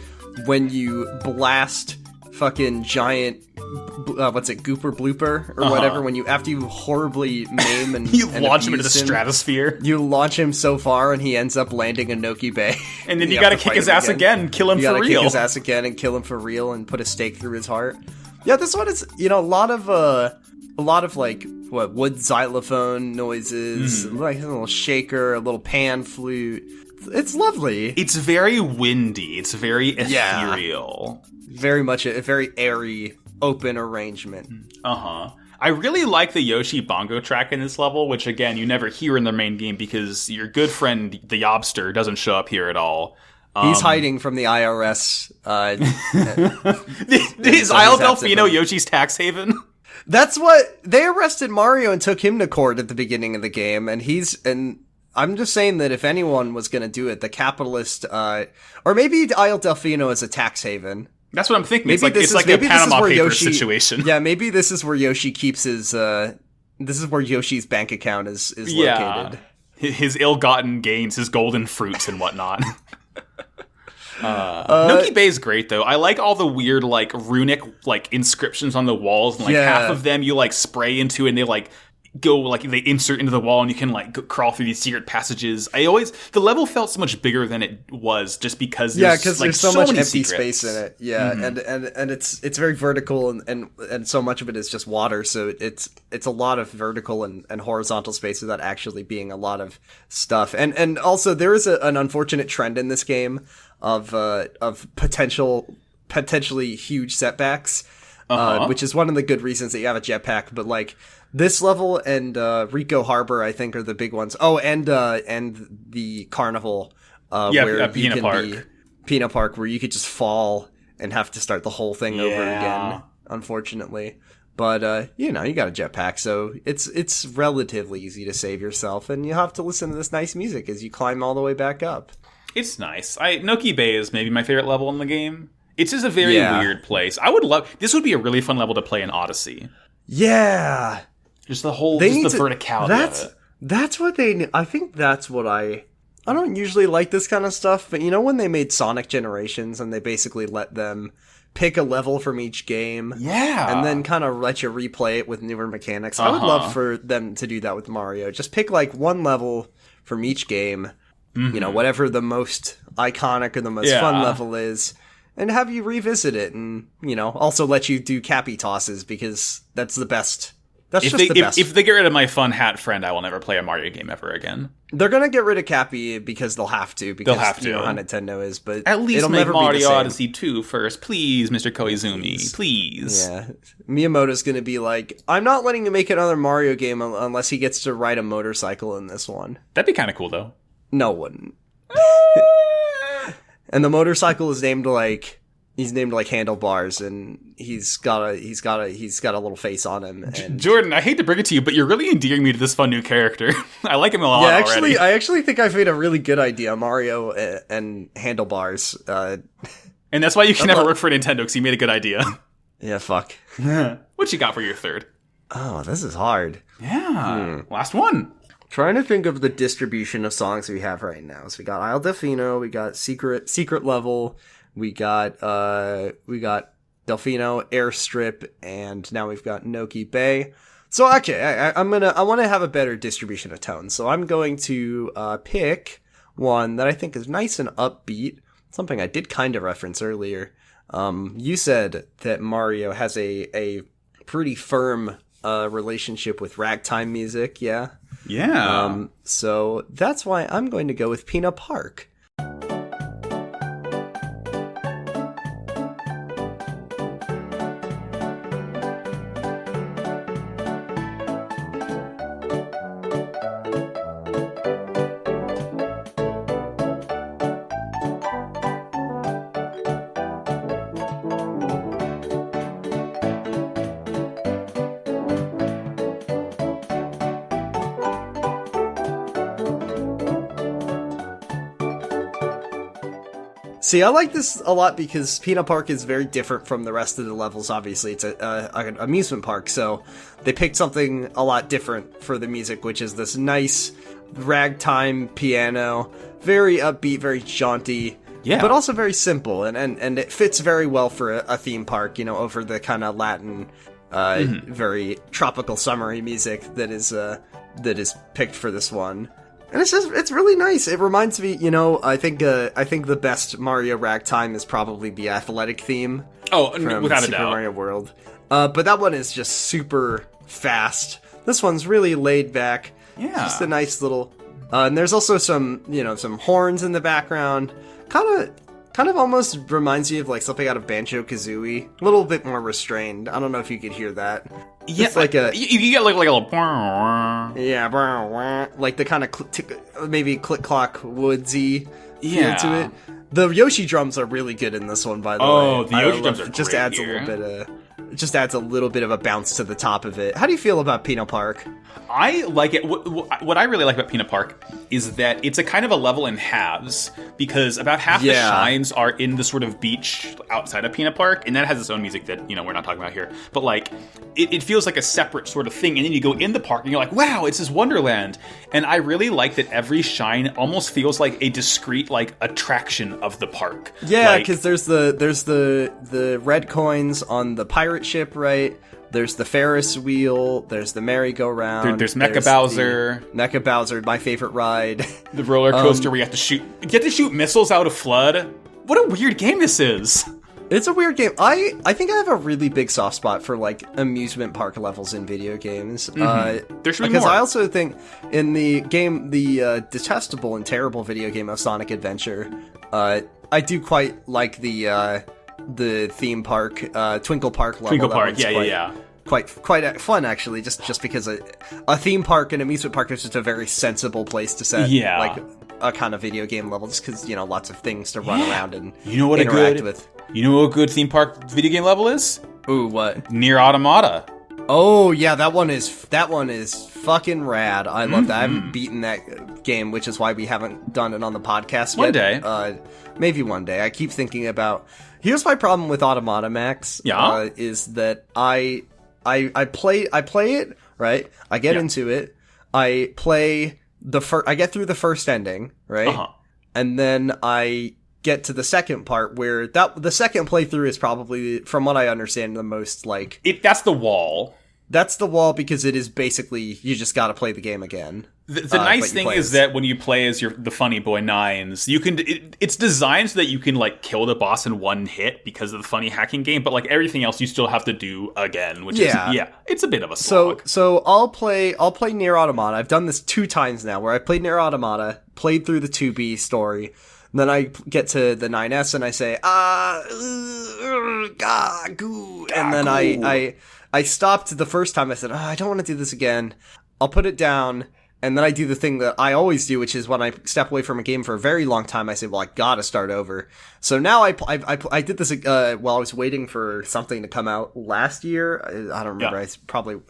when you blast fucking giant gooper blooper or whatever, after you horribly maim and you launch him into the stratosphere, you launch him so far and he ends up landing in Noki Bay, and then you gotta kick his ass again, kill him for real. Kick his ass again and kill him for real and put a stake through his heart. Yeah, this one is a lot of a lot of like wood xylophone noises, like a little shaker, a little pan flute. It's lovely. It's very windy. It's very ethereal. Very much a very airy, open arrangement. I really like the Yoshi bongo track in this level, which again you never hear in the main game because your good friend the Yobster doesn't show up here at all. He's hiding from the IRS. Is Isle Delfino Yoshi's tax haven? That's what they arrested Mario and took him to court at the beginning of the game, and I'm just saying that if anyone was going to do it, the capitalist, or maybe Isle Delfino is a tax haven. That's what I'm thinking. Maybe it's like a Panama Papers situation. Yeah, maybe this is where Yoshi keeps his. This is where Yoshi's bank account is located. His ill-gotten gains, his golden fruits and whatnot. Noki Bay is great though. I like all the weird like runic like inscriptions on the walls, and like half of them you like spray into, and they like go like they insert into the wall, and you can like crawl through these secret passages. The level felt so much bigger than it was just because there's so much empty secrets. space in it. And it's very vertical, and so much of it is just water. So it's a lot of vertical and horizontal space without actually being a lot of stuff. And also there is an unfortunate trend in this game of potentially huge setbacks, which is one of the good reasons that you have a jetpack. But like this level and Rico Harbo, I think, are the big ones. Oh, and the carnival, where Peanut Park. Peanut Park, where you could just fall and have to start the whole thing over again. Unfortunately, but you got a jetpack, so it's relatively easy to save yourself, and you have to listen to this nice music as you climb all the way back up. It's nice. Noki Bay is maybe my favorite level in the game. It's just a very weird place. I would love... This would be a really fun level to play in Odyssey. Yeah. Just the whole... the verticality of it. That's what they... I think that's what I don't usually like this kind of stuff, but when they made Sonic Generations and they basically let them pick a level from each game... Yeah. And then kind of let you replay it with newer mechanics. I would love for them to do that with Mario. Just pick like one level from each game... whatever the most iconic or the most fun level is, and have you revisit it, and also let you do Cappy tosses, because that's the best. That's the best. If they get rid of my fun hat friend, I will never play a Mario game ever again. They're gonna get rid of Cappy because they'll have to. Because you know how Nintendo is, but at least it'll make never Mario be the same. Odyssey 2 first, please, Mr. Koizumi, please. Yeah, Miyamoto's gonna be like, I'm not letting you make another Mario game unless he gets to ride a motorcycle in this one. That'd be kind of cool, though. No one. And the motorcycle is named like Handlebars, and he's got a little face on him. And Jordan, I hate to bring it to you, but you're really endearing me to this fun new character. I like him a lot already. I actually think I've made a really good idea, Mario and Handlebars. And that's why you can never work for Nintendo, because you made a good idea. Yeah, fuck. What you got for your third? Oh, this is hard. Yeah. Last one. Trying to think of the distribution of songs we have right now. So we got Isle Delfino, we got Secret Level, we got Delfino, Airstrip, and now we've got Noki Bay. So okay, I want to have a better distribution of tones. So I'm going to pick one that I think is nice and upbeat. Something I did kind of reference earlier. You said that Mario has a pretty firm relationship with ragtime music, yeah? Yeah. So that's why I'm going to go with Peanut Park. See, I like this a lot because Peanut Park is very different from the rest of the levels, obviously. It's an amusement park, so they picked something a lot different for the music, which is this nice ragtime piano, very upbeat, very jaunty, but also very simple, and it fits very well for a theme park, over the kind of Latin, very tropical summery music that is picked for this one. And it's really nice. It reminds me, I think the best Mario ragtime is probably the athletic theme. Oh, from without a Super doubt. Mario World. But that one is just super fast. This one's really laid back. Yeah. Just a nice little... and there's also some horns in the background. Kind of almost reminds you of like something out of Banjo-Kazooie. A little bit more restrained. I don't know if you could hear that. Yeah, it's like a... You get like a little... Yeah, like the kind of maybe click-clock woodsy feel Yeah. to it. The Yoshi drums are really good in this one, by the way. Oh, the Yoshi drums are just great adds here. a little bit of... Just adds a little bit of a bounce to the top of it. How do you feel about Peanut Park? I like it. What I really like about Peanut Park is that it's a kind of a level in halves, because about half the shines are in the sort of beach outside of Peanut Park, and that has its own music that, we're not talking about here. But like, it feels like a separate sort of thing, and then you go in the park and you're like, wow, it's this wonderland. And I really like that every shine almost feels like a discrete like attraction of the park. Yeah, because there's the red coins on the pirate ship, right? There's the Ferris wheel. There's the merry-go-round. There's Mecha Bowser. Mecha Bowser, my favorite ride. The roller coaster where you have to shoot missiles out of FLUDD. What a weird game this is. It's a weird game. I think I have a really big soft spot for like amusement park levels in video games. There should be more. Because I also think in the game, the detestable and terrible video game of Sonic Adventure, I do quite like the theme park, Twinkle Park level. Twinkle Park, yeah. Quite fun, actually, just because a theme park and amusement park is just a very sensible place to set like a kind of video game level, just because, lots of things to run around and interact with. You know what a good theme park video game level is? Ooh, what? Nier Automata. Oh, yeah, that one is fucking rad. I love that. I haven't beaten that game, which is why we haven't done it on the podcast yet. One day. Maybe one day. I keep thinking about... Here's my problem with Automata, Max. Yeah? Is that I play it, right? I get into it. I play I get through the first ending, right? Uh-huh. And then I get to the second part where the second playthrough is probably, from what I understand, the most like... That's the wall. That's the wall, because it is basically, you just gotta play the game again. The nice thing is that when you play as the funny boy Nines, you can. It's designed so that you can like kill the boss in one hit because of the funny hacking game, but like everything else you still have to do again, which is it's a bit of a slog. So I'll play Nier Automata. I've done this 2 times now, where I played Nier Automata, played through the 2B story, and then I get to the 9S and I say and then I stopped the first time. I said, I don't want to do this again. I'll put it down. And then I do the thing that I always do, which is when I step away from a game for a very long time, I say, well, I gotta start over. So now I did this while I was waiting for something to come out last year. I don't remember. It's probably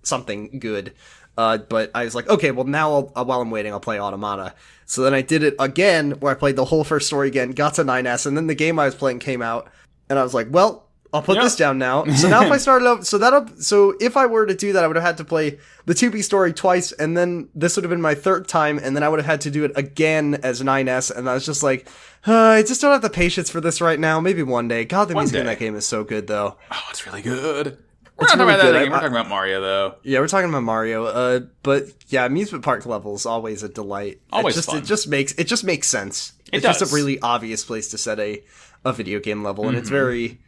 something good. But I was like, okay, well, now while I'm waiting, I'll play Automata. So then I did it again, where I played the whole first story again, got to 9S, and then the game I was playing came out. And I was like, well... I'll put this down now. So now if I started up, so if I were to do that, I would have had to play the 2B story twice, and then this would have been my third time, and then I would have had to do it again as 9S, and I was just like, I just don't have the patience for this right now. Maybe one day. God, the music in that game is so good, though. Oh, it's really good. We're not talking about that game. We're talking about Mario, though. Yeah, we're talking about Mario. But yeah, amusement park level is always a delight. Always fun. It just makes sense. It's does. just a really obvious place to set a video game level, and it's very,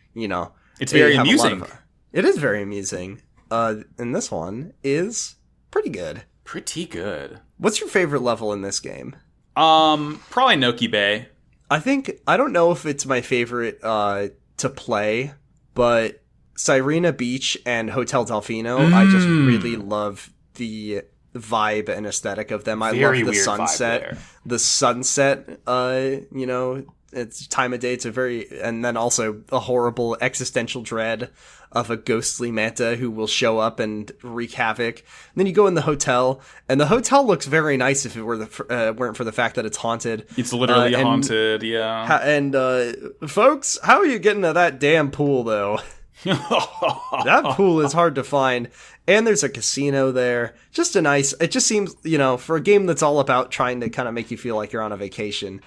It's very amusing. It is very amusing. And this one is pretty good. Pretty good. What's your favorite level in this game? Probably Noki Bay. I don't know if it's my favorite to play, but Sirena Beach and Hotel Delfino, I just really love the vibe and aesthetic of them. I love the sunset. The sunset, it's time of day. It's and then also a horrible existential dread of a ghostly Manta who will show up and wreak havoc. And then you go in the hotel, and the hotel looks very nice if it weren't for the fact that it's haunted. It's literally haunted, yeah. And folks, how are you getting to that damn pool, though? That pool is hard to find. And there's a casino there. It just seems, for a game that's all about trying to kind of make you feel like you're on a vacation,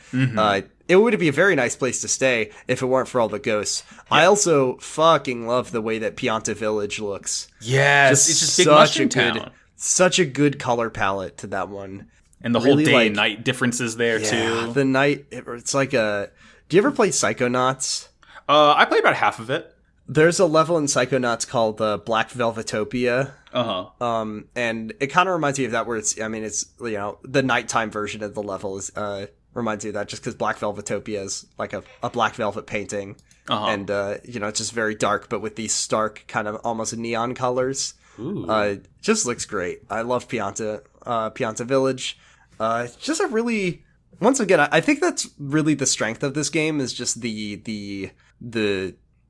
it would be a very nice place to stay if it weren't for all the ghosts. Yeah. I also fucking love the way that Pianta Village looks. Yes, it's just big mushroom town. Such a good color palette to that one. And the whole day and night differences there, too. The night, it's like do you ever play Psychonauts? I played about half of it. There's a level in Psychonauts called Black Velvetopia. And it kind of reminds me of that, where it's the nighttime version of the level is reminds me of that, just because Black Velvetopia is like a black velvet painting. And it's just very dark, but with these stark kind of almost neon colors. Just looks great. I love Pianta Village. Just a really, once again, I think that's really the strength of this game, is just the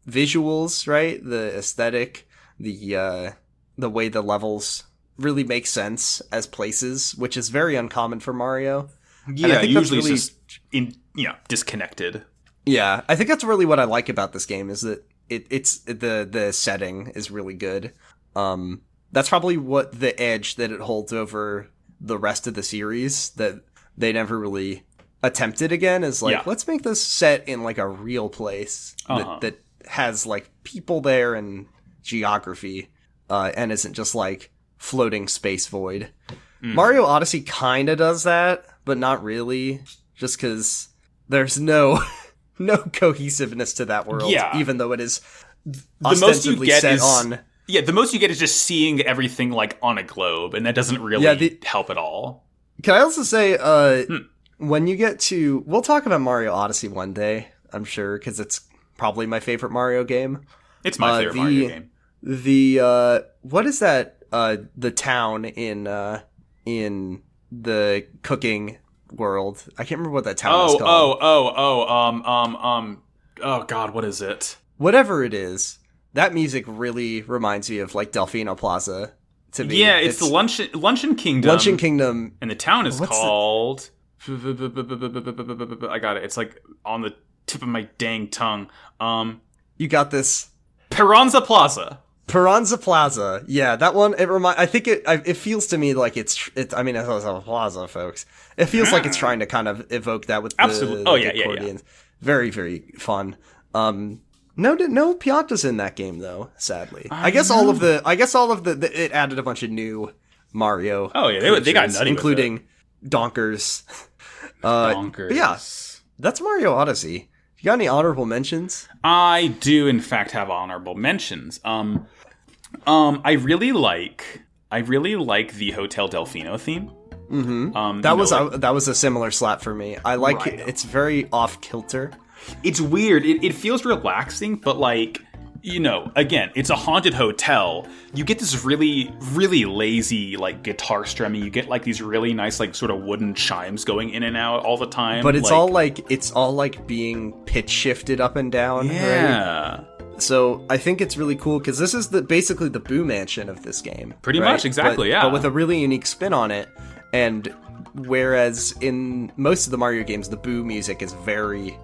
visuals, right? The aesthetic, the way the levels really make sense as places, which is very uncommon for Mario. Yeah, usually really, it's just disconnected. Yeah, I think that's really what I like about this game, is that it's the setting is really good. That's probably what the edge that it holds over the rest of the series that they never really attempted again, is like, let's make this set in like a real place that has like people there and geography, and isn't just like floating space void. Mario Odyssey kind of does that, but not really, just because there's no cohesiveness to that world, even though it is ostensibly set on... Yeah, the most you get is just seeing everything like on a globe, and that doesn't really help at all. Can I also say, when you get to... We'll talk about Mario Odyssey one day, I'm sure, because it's probably my favorite Mario game. It's my favorite Mario game. What is that, the town in the cooking world? I can't remember what that town is called. Oh god, what is it? Whatever it is. That music really reminds me of like Delfino Plaza to me. Yeah, it's the Luncheon Kingdom. Luncheon Kingdom. And the town is called... I got it. It's like on the tip of my dang tongue. You got this. Piranza Plaza. Piranza Plaza. Yeah, that one, I think it feels to me like it's I mean, it's a plaza, folks. It feels like it's trying to kind of evoke that with absolutely. The accordions. Very, very fun. No Piantas in that game though, sadly. I guess all of the it added a bunch of new Mario. Oh yeah, they got nutty, including Donkers. Donkers. But yeah, that's Mario Odyssey. You got any honorable mentions? I do in fact have honorable mentions. I really like the Hotel Delfino theme. That was a similar slap for me. I like it. It's very off kilter. It's weird. It feels relaxing, but like, again, it's a haunted hotel. You get this really, really lazy, like, guitar strumming. You get, like, these really nice, like, sort of wooden chimes going in and out all the time. But it's all like being pitch shifted up and down, right? So I think it's really cool, because this is basically the Boo Mansion of this game. Pretty much, exactly, but with a really unique spin on it. And whereas in most of the Mario games, the Boo music is very...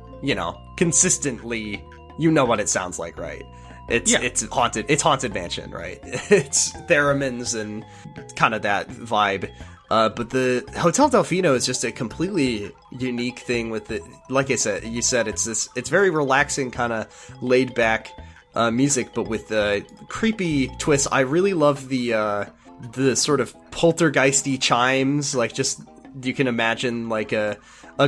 consistently, what it sounds like, right? It's Haunted Mansion, right? It's theremins and kind of that vibe. But the Hotel Delfino is just a completely unique thing with it. Like you said, it's very relaxing, kind of laid back music, but with creepy twists. I really love the sort of poltergeisty chimes, like just you can imagine like a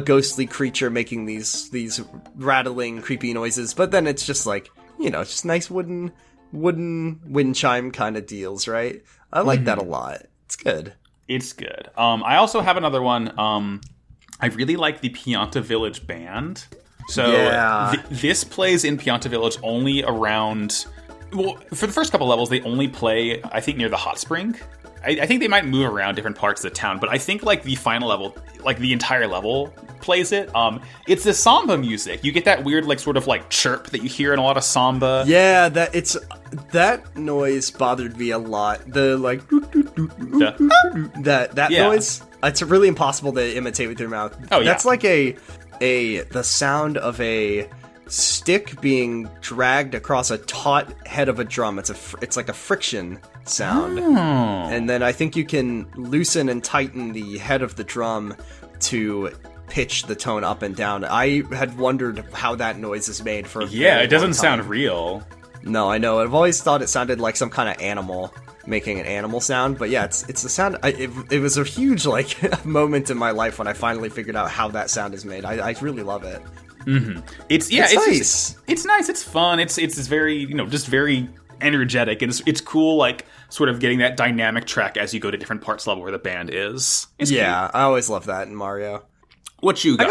ghostly creature making these rattling, creepy noises, but then it's just like, just nice wooden wind chime kind of deals, right? I like that a lot. It's good. It's good. I also have another one. I really like the Pianta Village band. So this plays in Pianta Village only around... Well, for the first couple levels, they only play, I think, near the hot spring. I think they might move around different parts of the town, but I think like the final level, like the entire level plays it. It's the samba music. You get that weird like sort of like chirp that you hear in a lot of samba. Yeah, that noise bothered me a lot. The like that noise. It's really impossible to imitate with your mouth. Oh yeah, that's like the sound of a stick being dragged across a taut head of a drum. It's like a friction sound. And then I think you can loosen and tighten the head of the drum to pitch the tone up and down. I had wondered how that noise is made for a very it doesn't long time. sound real. No, I know. I've always thought it sounded like some kind of animal making an animal sound, but yeah, it's the sound. It was a huge like moment in my life when I finally figured out how that sound is made. I really love it. It's nice. It's nice. It's fun. It's very, just very energetic, and it's cool, like sort of getting that dynamic track as you go to different parts level where the band is. It's cute. I always love that in Mario. What you got?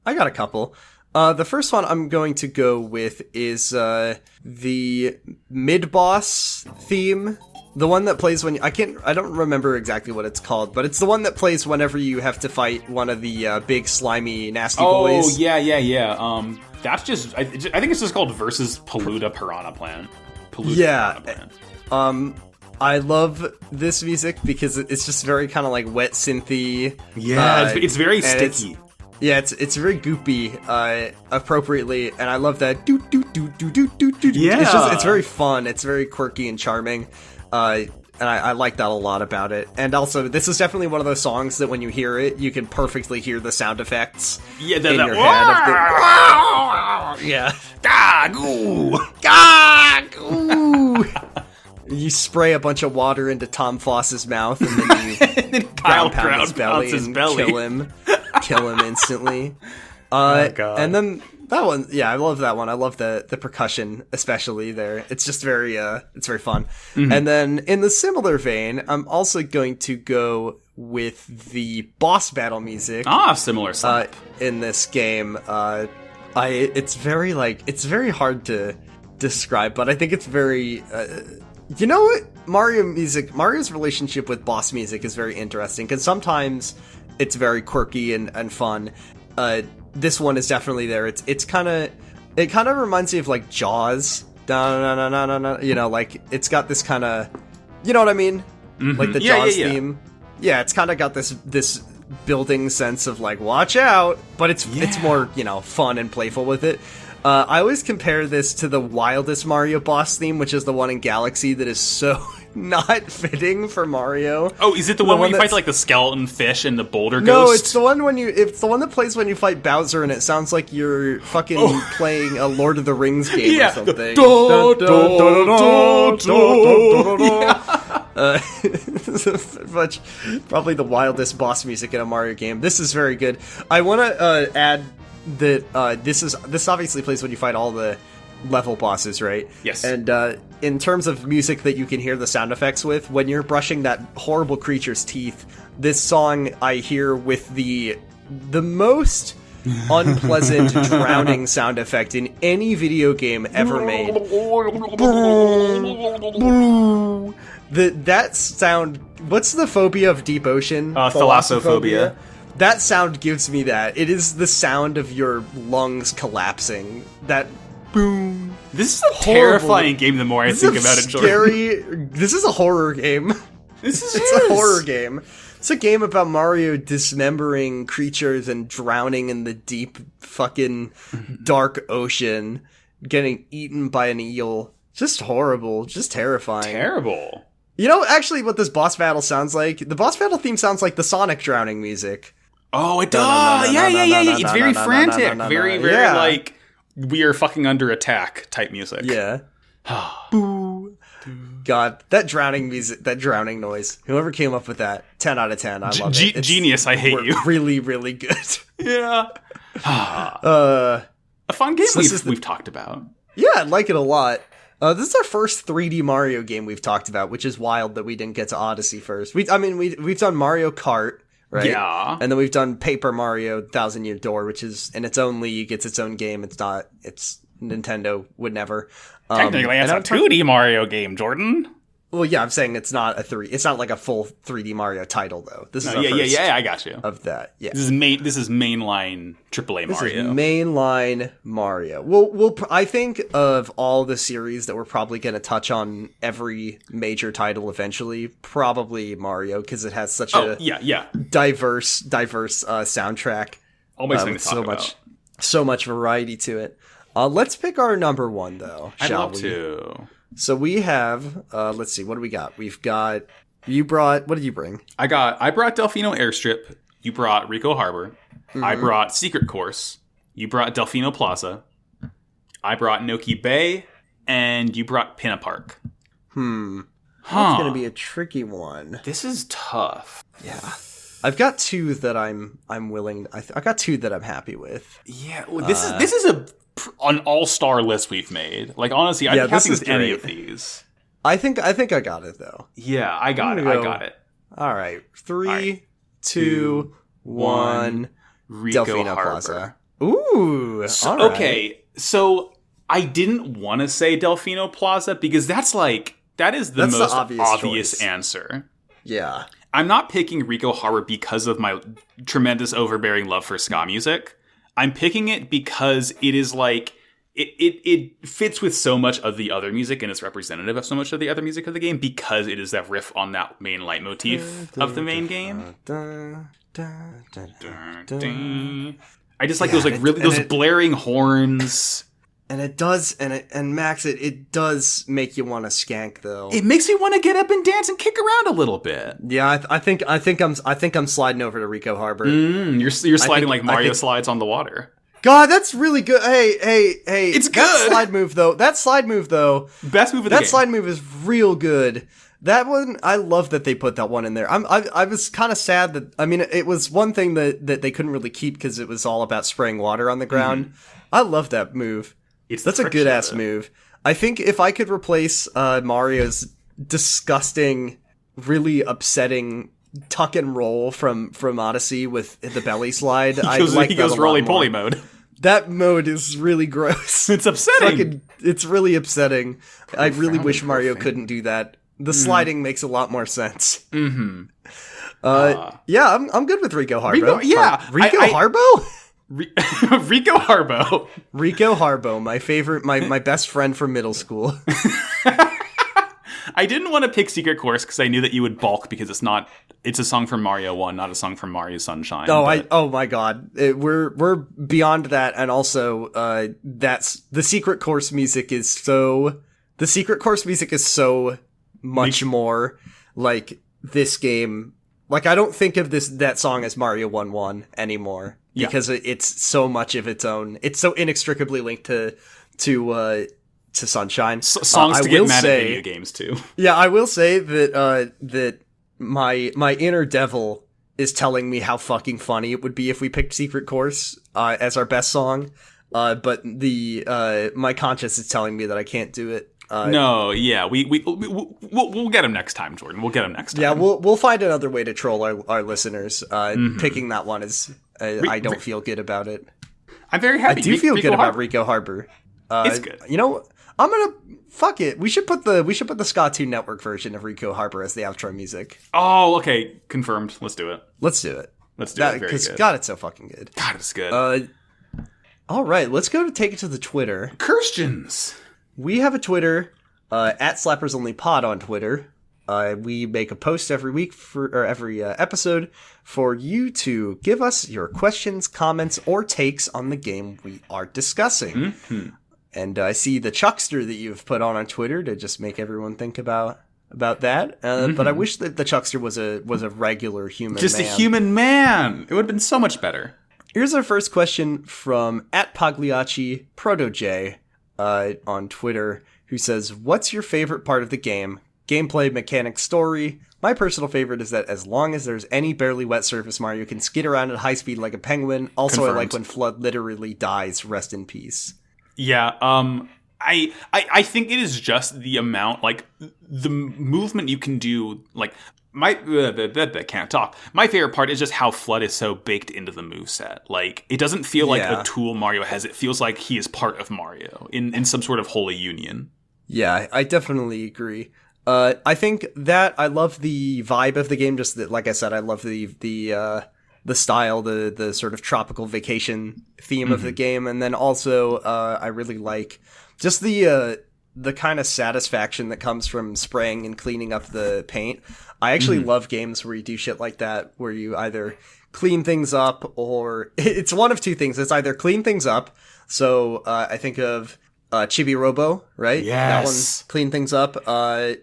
I got a couple. The first one I'm going to go with is the mid-boss theme. The one that plays when I don't remember exactly what it's called, but it's the one that plays whenever you have to fight one of the big slimy nasty boys. Oh, yeah. That's just I think it's just called Versus Polluta Piranha Plant. Piranha Plant. I love this music because it's just very kind of like wet synthy. Yeah, it's very sticky. It's very goopy, appropriately, and I love that. Do. Yeah, it's very fun. It's very quirky and charming. And I like that a lot about it. And also, this is definitely one of those songs that when you hear it, you can perfectly hear the sound effects in your head. Yeah. Gah-goo! Gah-goo! You spray a bunch of water into Tom Foss's mouth, and then you Kyle pound his belly and kill him instantly. God. And then that one, I love that one. I love the percussion, especially there. It's just very, it's very fun. And then in the similar vein, I'm also going to go with the boss battle music. Similar stuff. In this game. It's very hard to describe, but I think it's very, you know what? Mario's relationship with boss music is very interesting, because sometimes it's very quirky and fun. This one is definitely there. It kind of reminds me of like Jaws. Like it's got this kind of, you know what I mean? Like the Jaws theme. Yeah, it's kind of got this building sense of like, watch out, but it's more, fun and playful with it. I always compare this to the wildest Mario boss theme, which is the one in Galaxy that is so not fitting for Mario. Oh, is it the one where you fight like the skeleton fish and the boulder ghost? No, it's the one that plays when you fight Bowser, and it sounds like you're fucking playing a Lord of the Rings game or something. Much probably the wildest boss music in a Mario game. This is very good. I want to add that this obviously plays when you fight all the level bosses, right? Yes. And in terms of music that you can hear the sound effects with, when you're brushing that horrible creature's teeth, this song I hear with the most unpleasant drowning sound effect in any video game ever made. That sound. What's the phobia of deep ocean? Thalassophobia. That sound gives me that. It is the sound of your lungs collapsing. That boom. This is a terrifying game the more I think about it, Jordan. This is a horror game. It's a horror game. It's a game about Mario dismembering creatures and drowning in the deep fucking dark ocean, getting eaten by an eel. Just horrible. Just terrifying. Terrible. You know, actually, what this boss battle sounds like? The boss battle theme sounds like the Sonic drowning music. Oh, it does. Yeah. It's very frantic. Very, like, we are fucking under attack type music. Yeah. Boo. God, that drowning music, that drowning noise. Whoever came up with that, 10 out of 10. I love it. Genius, I hate you. Really, really good. Yeah. A fun game we've talked about. Yeah, I like it a lot. This is our first 3D Mario game we've talked about, which is wild that we didn't get to Odyssey first. We've done Mario Kart, right? Yeah. And then we've done Paper Mario Thousand Year Door, which is in its own league. It's its own game. It's Nintendo would never. Technically, it's a 2D Mario game, Jordan. Well, yeah, I'm saying it's not it's not like a full 3D Mario title, though. This is our first I got you. Of that. Yeah. This is mainline AAA Mario. This is mainline Mario. I think of all the series that we're probably going to touch on every major title eventually, probably Mario, because it has such a diverse soundtrack. Always something to talk about. So much variety to it. Let's pick our number one, though. I'd love to. So we have, let's see, what do we got? What did you bring? I brought Delfino Airstrip. You brought Rico Harbor. Mm-hmm. I brought Secret Course. You brought Delfino Plaza. I brought Noki Bay. And you brought Pinna Park. That's going to be a tricky one. This is tough. Yeah. I've got two that I'm willing. I got two that I'm happy with. Yeah, well, this is an all-star list we've made. Like, honestly, I'd be happy with any of these. I think I got it though. Yeah, I got it. All right, 3, 2, 1. Rico Delfino Harbo. Plaza. Ooh. So, all right. Okay, so I didn't want to say Delfino Plaza because that is the most obvious answer. Yeah. I'm not picking Rico Harbo because of my tremendous overbearing love for ska music. I'm picking it because it is like it fits with so much of the other music and it's representative of so much of the other music of the game because it is that riff on that main leitmotif of the main game. I just like those those blaring horns. And it does, and Max, it does make you want to skank though. It makes me want to get up and dance and kick around a little bit. Yeah, I think I'm sliding over to Rico Harbo. You're sliding like Mario slides on the water. God, that's really good. Hey, it's good. That slide move though. Best move of the game. That slide move is real good. That one, I love that they put that one in there. I was kind of sad that, I mean, it was one thing that they couldn't really keep because it was all about spraying water on the ground. Mm-hmm. I love that move. That's a good ass move. I think if I could replace Mario's disgusting, really upsetting tuck and roll from Odyssey with the belly slide, he goes roly-poly mode. That mode is really gross. It's upsetting. It's really upsetting. I really wish Mario couldn't do that. The sliding makes a lot more sense. Mm-hmm. Yeah, I'm good with Rico Harbo. Rico Harbo? Rico Harbo. Rico Harbo, my favorite, my best friend from middle school. I didn't want to pick Secret Course because I knew that you would balk because it's a song from Mario 1, not a song from Mario Sunshine. Oh my god. We're beyond that, and also that's the Secret Course music is so much more like this game. Like, I don't think of that song as Mario 1-1 anymore because it's so much of its own. It's so inextricably linked to Sunshine. Songs to get mad at video games too. Yeah, I will say that my inner devil is telling me how fucking funny it would be if we picked Secret Course as our best song. But my conscience is telling me that I can't do it. We'll get him next time, Jordan. We'll get him next time. Yeah, we'll find another way to troll our listeners. Picking that one is I don't feel good about it. I'm very happy. I do feel good about Rico Harbo. It's good. You know, I'm gonna fuck it. We should put the Ska 2 Network version of Rico Harbo as the outro music. Oh, okay, confirmed. Let's do it. Let's do it. Because God, it's so fucking good. God, it's good. All right, let's go to take it to the Twitter. Christians. We have a Twitter, at SlappersOnlyPod on Twitter. We make a post every week or every episode for you to give us your questions, comments, or takes on the game we are discussing. Mm-hmm. And I see the Chuckster that you've put on Twitter to just make everyone think about that. But I wish that the Chuckster was a regular human just man. Just a human man. It would have been so much better. Here's our first question from @Pagliacci Proto-J on Twitter, who says, "What's your favorite part of the game? Gameplay, mechanics, story? My personal favorite is that as long as there's any barely wet surface, Mario can skid around at high speed like a penguin. Also, confirmed. I like when Flood literally dies. Rest in peace." Yeah, I think it is just the amount, like, the movement you can do, like, I can't talk. My favorite part is just how Flood is so baked into the moveset. Like, it doesn't feel like a tool Mario has. It feels like he is part of Mario in some sort of holy union. Yeah, I definitely agree. I think that I love the vibe of the game. Just that, like I said, I love the style, the sort of tropical vacation theme of the game, and then also I really like just the kind of satisfaction that comes from spraying and cleaning up the paint. I actually love games where you do shit like that, where you either clean things up or it's one of two things. It's either clean things up. So I think of Chibi Robo, right? Yes. That one, clean things up.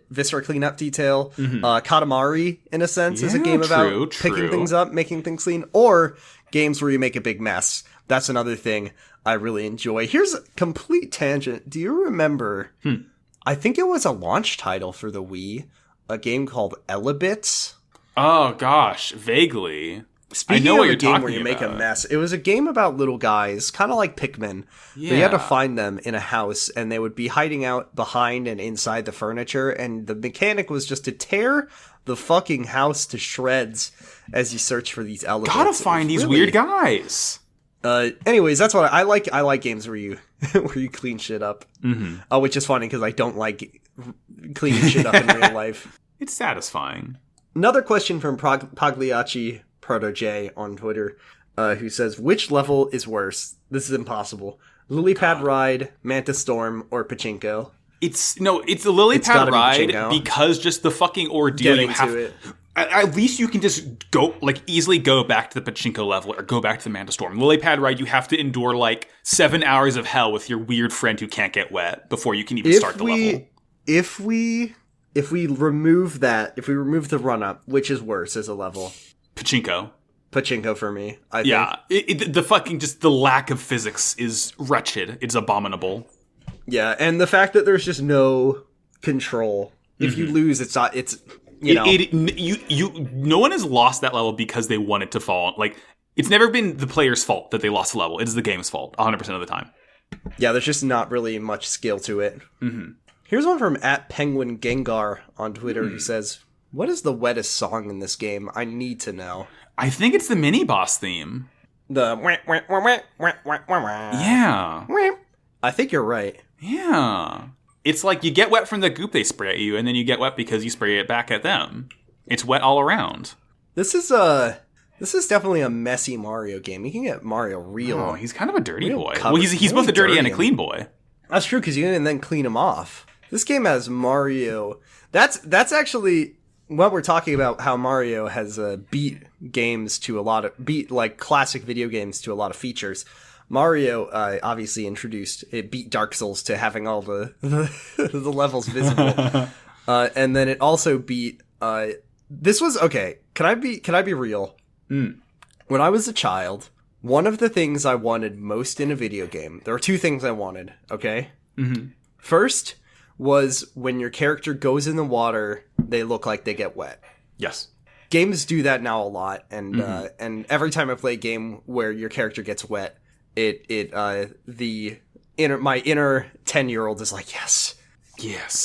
Viscera Cleanup Detail. Katamari, in a sense, is a game about picking things up, making things clean. Or games where you make a big mess. That's another thing I really enjoy. Here's a complete tangent. Do you remember, I think it was a launch title for the Wii, a game called Elebits? Oh gosh, vaguely. Speaking I know of what a you're game talking where you make about. a mess, it was a game about little guys, kind of like Pikmin. Yeah. But you had to find them in a house, and they would be hiding out behind and inside the furniture, and the mechanic was just to tear the fucking house to shreds as you search for these elements. Gotta find these weird guys. Anyways, that's what I like. I like games where you where you clean shit up, which is funny because I don't like cleaning shit up in real life. It's satisfying. Another question from Pagliacci Proto-J on Twitter, who says, which level is worse? This is impossible. Lily Pad Ride, Manta Storm, or Pachinko? It's the Lily Pad Ride because just the fucking ordeal you have. It. At least you can just go, easily go back to the Pachinko level or go back to the Manta Storm. Lily Pad Ride, you have to endure, 7 hours of hell with your weird friend who can't get wet before you can even start the level. If we remove that, if we remove the run-up, which is worse as a level? Pachinko for me, I think. Yeah, the fucking, just the lack of physics is wretched. It's abominable. Yeah, and the fact that there's just no control. If you lose, it's not, it's... No one has lost that level because they want it to fall. It's never been the player's fault that they lost the level. It is the game's fault 100% of the time. Yeah, there's just not really much skill to it. Mm-hmm. Here's one from @PenguinGengar on Twitter who says, what is the wettest song in this game? I need to know. I think it's the mini-boss theme. The Yeah. I think you're right. Yeah. It's like you get wet from the goop they spray at you, and then you get wet because you spray it back at them. It's wet all around. This is definitely a messy Mario game. You can get Mario real. Oh, he's kind of a dirty boy. Covered. Well, he's both a dirty and a clean boy. That's true, because you can then clean him off. This game has Mario. That's actually what we're talking about. How Mario has beat games to a lot of classic video games to a lot of features. Mario obviously beat Dark Souls to having all the levels visible, and then it also beat. This was okay. Can I be real? When I was a child, one of the things I wanted most in a video game. There were two things I wanted. Okay. Mm-hmm. First was when your character goes in the water, they look like they get wet. Yes. Games do that now a lot, and every time I play a game where your character gets wet. My inner 10-year-old is like, yes.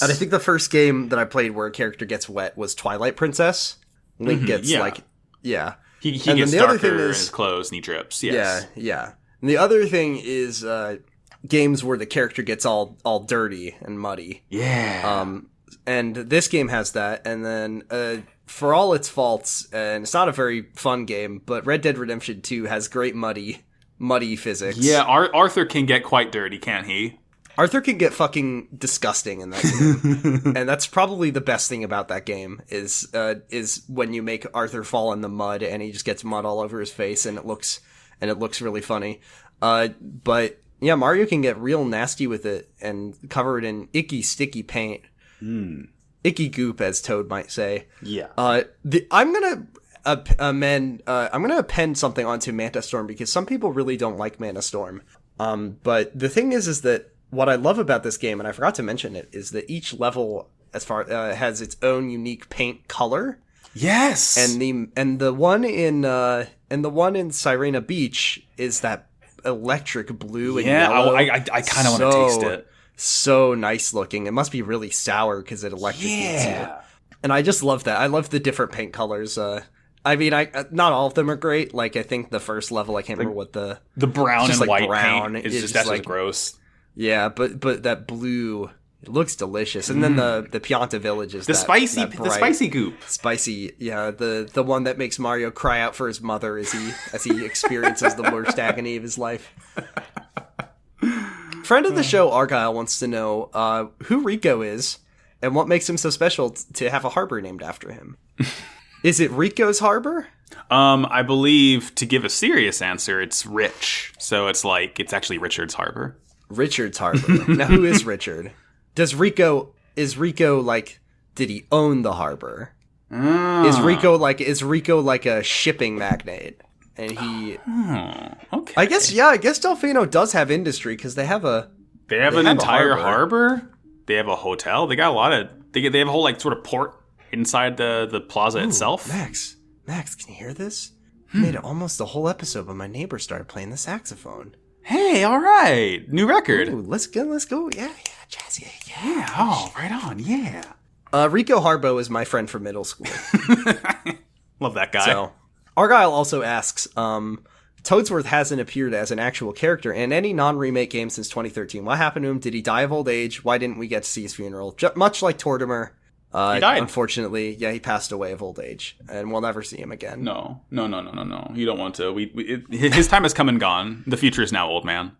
And I think the first game that I played where a character gets wet was Twilight Princess. Link gets yeah. He and gets darker in his clothes and he drips. Yes. Yeah. And the other thing is games where the character gets all dirty and muddy. Yeah. And this game has that. And then for all its faults, and it's not a very fun game, but Red Dead Redemption 2 has great muddy physics. Yeah, Arthur can get quite dirty, can't he? Arthur can get fucking disgusting in that game. And that's probably the best thing about that game is when you make Arthur fall in the mud and he just gets mud all over his face and it looks really funny. But yeah, Mario can get real nasty with it and cover it in icky, sticky paint. Icky goop, as Toad might say. Yeah. I'm gonna append something onto Manta Storm because some people really don't like Manta Storm. But the thing is that what I love about this game, and I forgot to mention it, is that each level has its own unique paint color. Yes. And the one in Sirena Beach is that electric blue and yellow. I kind of want to taste it. So nice looking. It must be really sour because it electrocutes you. And I just love that. I love the different paint colors. I mean, not all of them are great. I think the first level, I can't remember what the brown and white brown paint is just gross. Yeah, but that blue, it looks delicious. And then the Pianta Village is the spicy goop. Spicy, yeah, the one that makes Mario cry out for his mother as he experiences the worst agony of his life. Friend of the show, Argyle, wants to know who Rico is and what makes him so special to have a harbor named after him. Is it Rico's harbor? I believe, to give a serious answer, it's Rich. So it's actually Richard's harbor. Richard's harbor. Now, who is Richard? Is Rico did he own the harbor? Is Rico like a shipping magnate? And he... okay. I guess Delfino does have industry because they have an entire harbor. They have a hotel. They got a lot of... They have a whole sort of port inside the plaza itself. Max, can you hear this? I made it almost the whole episode when my neighbor started playing the saxophone. Hey, all right, new record. Ooh, let's go. Yeah, jazzy. Yeah, oh, right on, yeah. Rico Harbo is my friend from middle school. Love that guy. So, Argyle also asks, Toadsworth hasn't appeared as an actual character in any non-remake game since 2013. What happened to him? Did he die of old age? Why didn't we get to see his funeral? Much like Tortimer, he died. Unfortunately, yeah, he passed away of old age, and we'll never see him again. No. You don't want to. His time has come and gone. The future is now, old man.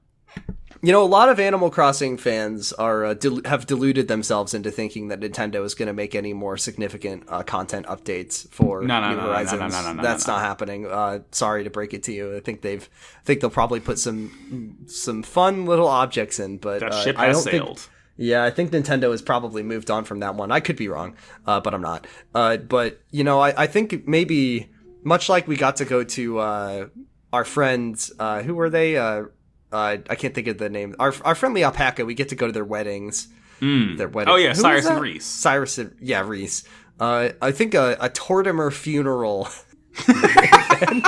You know, a lot of Animal Crossing fans are have deluded themselves into thinking that Nintendo is going to make any more significant content updates for New Horizons. That's not happening. Sorry to break it to you. I think they'll probably put some fun little objects in, but that ship has sailed. I think Nintendo has probably moved on from that one. I could be wrong, but I'm not. But you know, I think maybe much like we got to go to our friends. Who were they? I can't think of the name. Our friendly alpaca. We get to go to their weddings. Their wedding. Oh yeah, Cyrus and Reese. Reese. I think a Tortimer funeral event.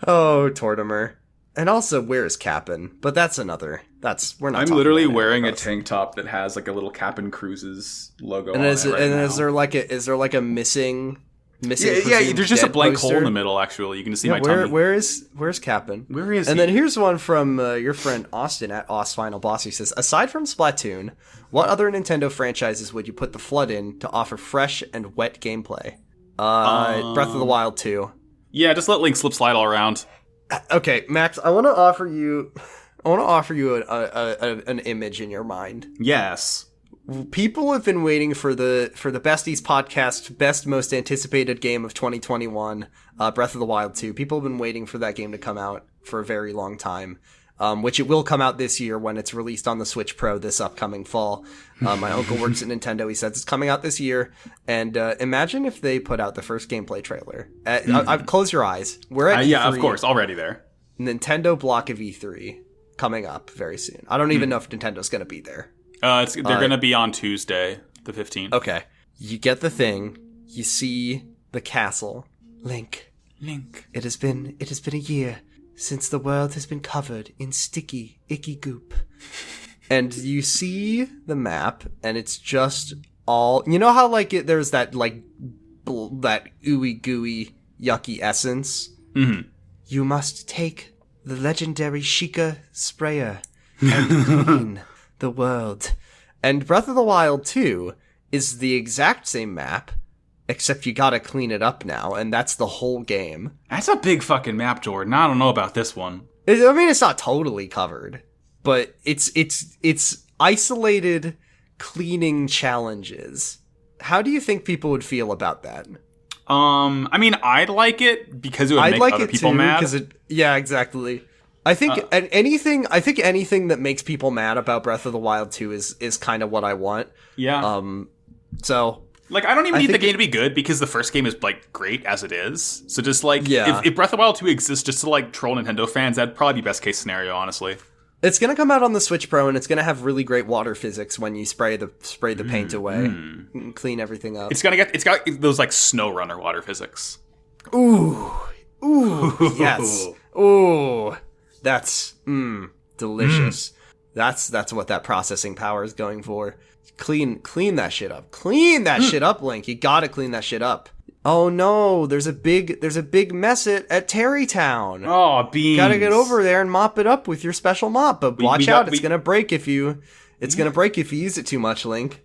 Oh, Tortimer. And also, where's Cap'n? But we're not. I'm literally wearing a tank top that has like a little Cap'n Cruises logo. And is there like a missing? Yeah. There's just a blank hole in the middle. Actually, you can just see my tummy. Where's Cap'n? Where is he? And then here's one from your friend Austin at Oz Final Boss. He says, aside from Splatoon, what other Nintendo franchises would you put the flood in to offer fresh and wet gameplay? Breath of the Wild 2. Yeah, just let Link slip slide all around. Okay, Max, I want to offer you an image in your mind. Yes. People have been waiting for the Besties podcast best most anticipated game of 2021, Breath of the Wild 2. People have been waiting for that game to come out for a very long time, which it will come out this year when it's released on the Switch Pro this upcoming fall. My uncle works at Nintendo. He says it's coming out this year. And imagine if they put out the first gameplay trailer. Close your eyes. We're at E3. Yeah, of course. Already there. Nintendo block of E3 coming up very soon. I don't even know if Nintendo's going to be there. They're going to be on Tuesday, the 15th. Okay. You get the thing. You see the castle. Link. It has been a year since the world has been covered in sticky, icky goop. And you see the map, and it's just all... You know how, like, there's that, like, that ooey gooey, yucky essence? Mm-hmm. You must take the legendary Sheikah sprayer and clean the world. And Breath of the Wild 2 is the exact same map, except you gotta clean it up now, and that's the whole game. That's a big fucking map, Jordan. I don't know about this one. I mean, it's not totally covered, but it's isolated cleaning challenges. How do you think people would feel about that? I mean, I'd like it because it would make other people mad. Yeah, exactly. I think anything that makes people mad about Breath of the Wild 2 is kind of what I want. Yeah. So like, I don't even need the game to be good because the first game is like great as it is. So just like, if Breath of the Wild 2 exists just to like troll Nintendo fans, that'd probably be best case scenario, honestly. It's gonna come out on the Switch Pro, and it's gonna have really great water physics when you spray the paint away, and clean everything up. It's got those like SnowRunner water physics. Ooh, yes. Ooh, that's delicious. That's what that processing power is going for. Clean that shit up. Clean that shit up, Link. You gotta clean that shit up. Oh no, there's a big mess at Terrytown. Oh, beans. Gotta get over there and mop it up with your special mop. But watch out, it's gonna break if you use it too much, Link.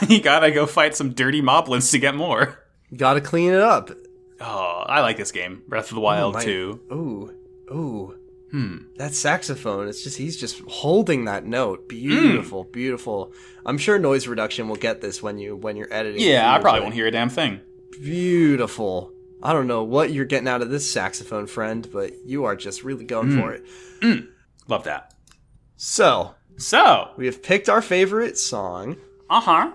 You gotta go fight some dirty moblins to get more. Gotta clean it up. Oh, I like this game. Breath of the Wild 2. Ooh. That saxophone, he's just holding that note. Beautiful, beautiful. I'm sure noise reduction will get this when you're editing. Yeah, I probably won't hear a damn thing. Beautiful. I don't know what you're getting out of this saxophone, friend, but you are just really going for it. Love that. So we have picked our favorite song.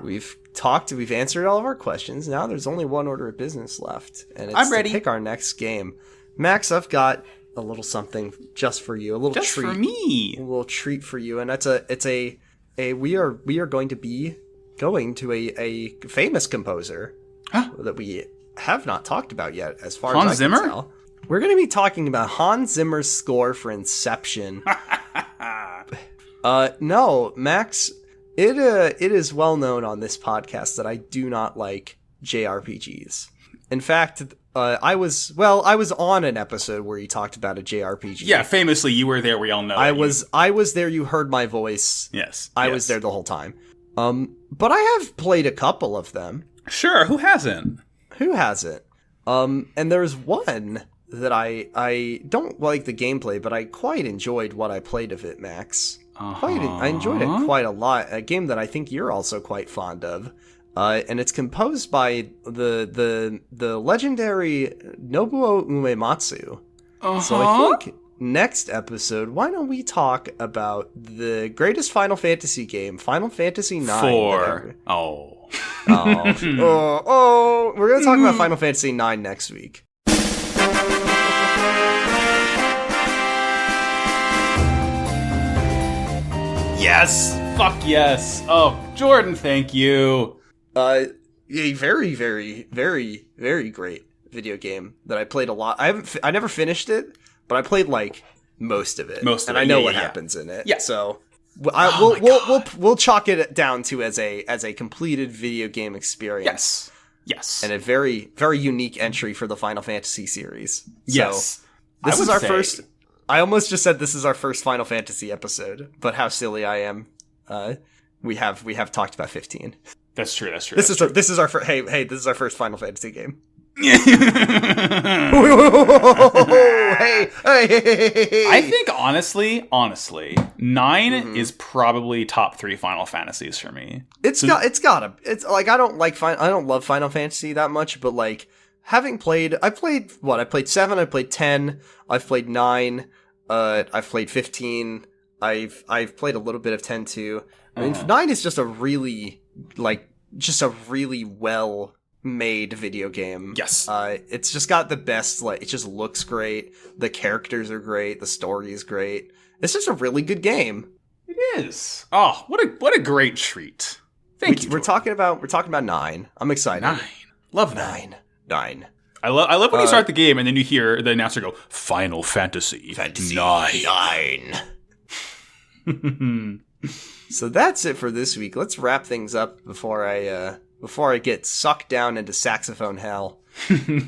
We've answered all of our questions. Now there's only one order of business left, and it's to pick our next game. Max, I've got a little something just for you, a little treat for me, a little treat for you, and we are going to be going to a famous composer that we have not talked about yet, as far Hans as I can Zimmer? tell. We're going to be talking about Hans Zimmer's score for Inception. No, Max, it is well known on this podcast that I do not like JRPGs. In fact, I was on an episode where you talked about a JRPG. Yeah, famously, you were there. We all know. I was there. You heard my voice. Yes, I was there the whole time. But I have played a couple of them. Sure, who hasn't? Who hasn't? And there's one that I don't like the gameplay, but I quite enjoyed what I played of it, Max. I enjoyed it quite a lot. A game that I think you're also quite fond of. And it's composed by the legendary Nobuo Uematsu. So I think next episode, why don't we talk about the greatest Final Fantasy game, Final Fantasy IX. 4. We're going to talk about Final Fantasy IX next week. Yes! Fuck yes! Oh, Jordan, thank you. A very, very, very, very great video game that I played a lot. I never finished it, but I played like most of it. And I know what happens in it. Yeah. So we'll chalk it down to as a completed video game experience. Yes. And a very, very unique entry for the Final Fantasy series. Yes. So this is our first. I almost just said this is our first Final Fantasy episode, but how silly I am. We have talked about 15. That's true. This is our first. Hey, this is our first Final Fantasy game. Hey. I think honestly, 9 is probably top 3 Final Fantasies for me. It's like I don't love Final Fantasy that much, but like I played 7, I played 10, I've played 9, I've played 15, I've played a little bit of 10 too. I mean, 9 is just a really well made video game. Yes. It's just got the best, it just looks great. The characters are great. The story is great. It's just a really good game. It is. Oh, what a great treat. Thank you. We're talking about 9. I'm excited. 9. Love 9. 9. I love when you start the game and then you hear the announcer go, Final Fantasy 9. So that's it for this week. Let's wrap things up before I get sucked down into saxophone hell.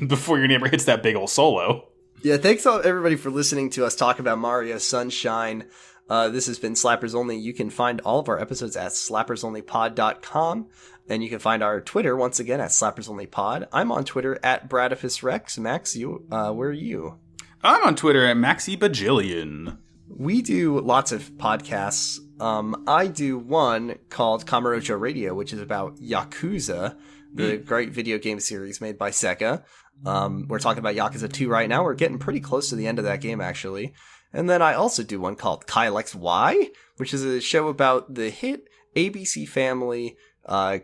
Before your neighbor hits that big old solo. Yeah, thanks everybody for listening to us talk about Mario Sunshine. This has been Slappers Only. You can find all of our episodes at slappersonlypod.com. And you can find our Twitter, once again, at slappersonlypod. I'm on Twitter at BradifusRex. Max, where are you? I'm on Twitter at MaxyBajillion. We do lots of podcasts. I do one called Kamurocho Radio, which is about Yakuza, the great video game series made by Sega. We're talking about Yakuza 2 right now. We're getting pretty close to the end of that game, actually. And then I also do one called Kyle XY, which is a show about the hit ABC Family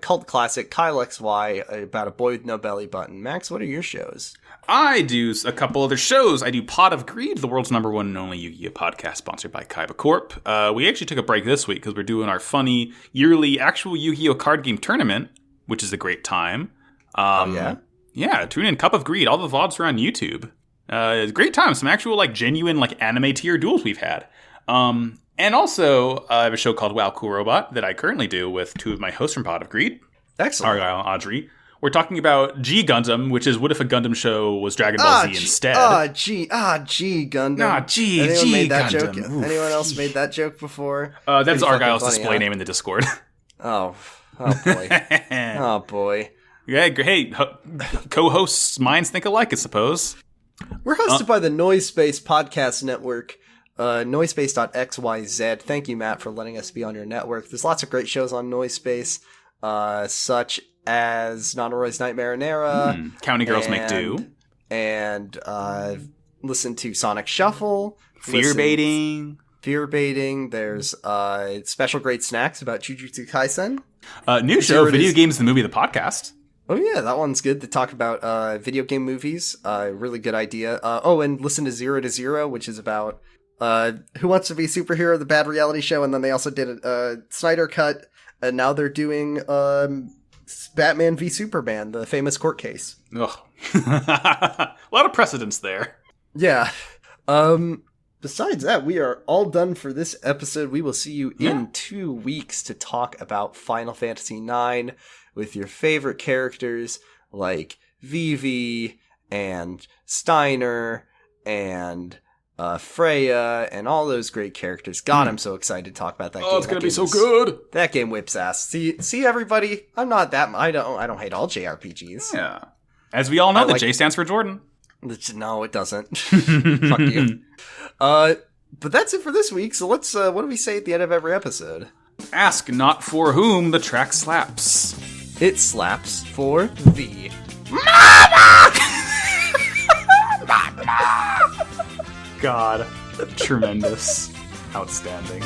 cult classic Kyle XY about a boy with no belly button. Max, what are your shows? I do a couple other shows. I do Pot of Greed, the world's #1 and only Yu-Gi-Oh! Podcast sponsored by Kaiba Corp. We actually took a break this week because we're doing our funny yearly actual Yu-Gi-Oh! Card game tournament, which is a great time. Yeah? Yeah, tune in. Cup of Greed. All the VODs are on YouTube. It's a great time. Some actual genuine anime tier duels we've had. And also, I have a show called Wow Cool Robot that I currently do with 2 of my hosts from Pot of Greed. Excellent. Argyle and Audrey. We're talking about G Gundam, which is what if a Gundam show was Dragon Ball Z instead. G Gundam. G Gundam. Anyone else made that joke before? That's Argyle's display name in the Discord. Oh boy. Oh boy. Yeah, hey, co-hosts' minds think alike, I suppose. We're hosted by the Noise Space Podcast Network, noiespace.xyz. Thank you, Matt, for letting us be on your network. There's lots of great shows on Noise Space, such as Nanoroy's Nightmare and Era. County Girls Make Do. And listen to Sonic Shuffle. Fear Baiting. There's Special Great Snacks about Jujutsu Kaisen. New show, Video Games, the Movie, the Podcast. Oh yeah, that one's good to talk about video game movies. Really good idea. And listen to 0 to 0, which is about Who Wants to Be a Superhero, the bad reality show, and then they also did a Snyder Cut and now they're doing Batman v Superman, the famous court case. Ugh. A lot of precedence there. Yeah. Besides that, we are all done for this episode. We will see you in 2 weeks to talk about Final Fantasy IX with your favorite characters like Vivi and Steiner and Freya and all those great characters. God, I'm so excited to talk about that game. Oh, it's going to be so good. That game whips ass. See everybody? I'm not that... I don't hate all JRPGs. Yeah. As we all know, the J stands for Jordan. No, it doesn't. Fuck you. But that's it for this week. So let's, what do we say at the end of every episode? Ask not for whom the track slaps. It slaps for the God. Tremendous. Outstanding.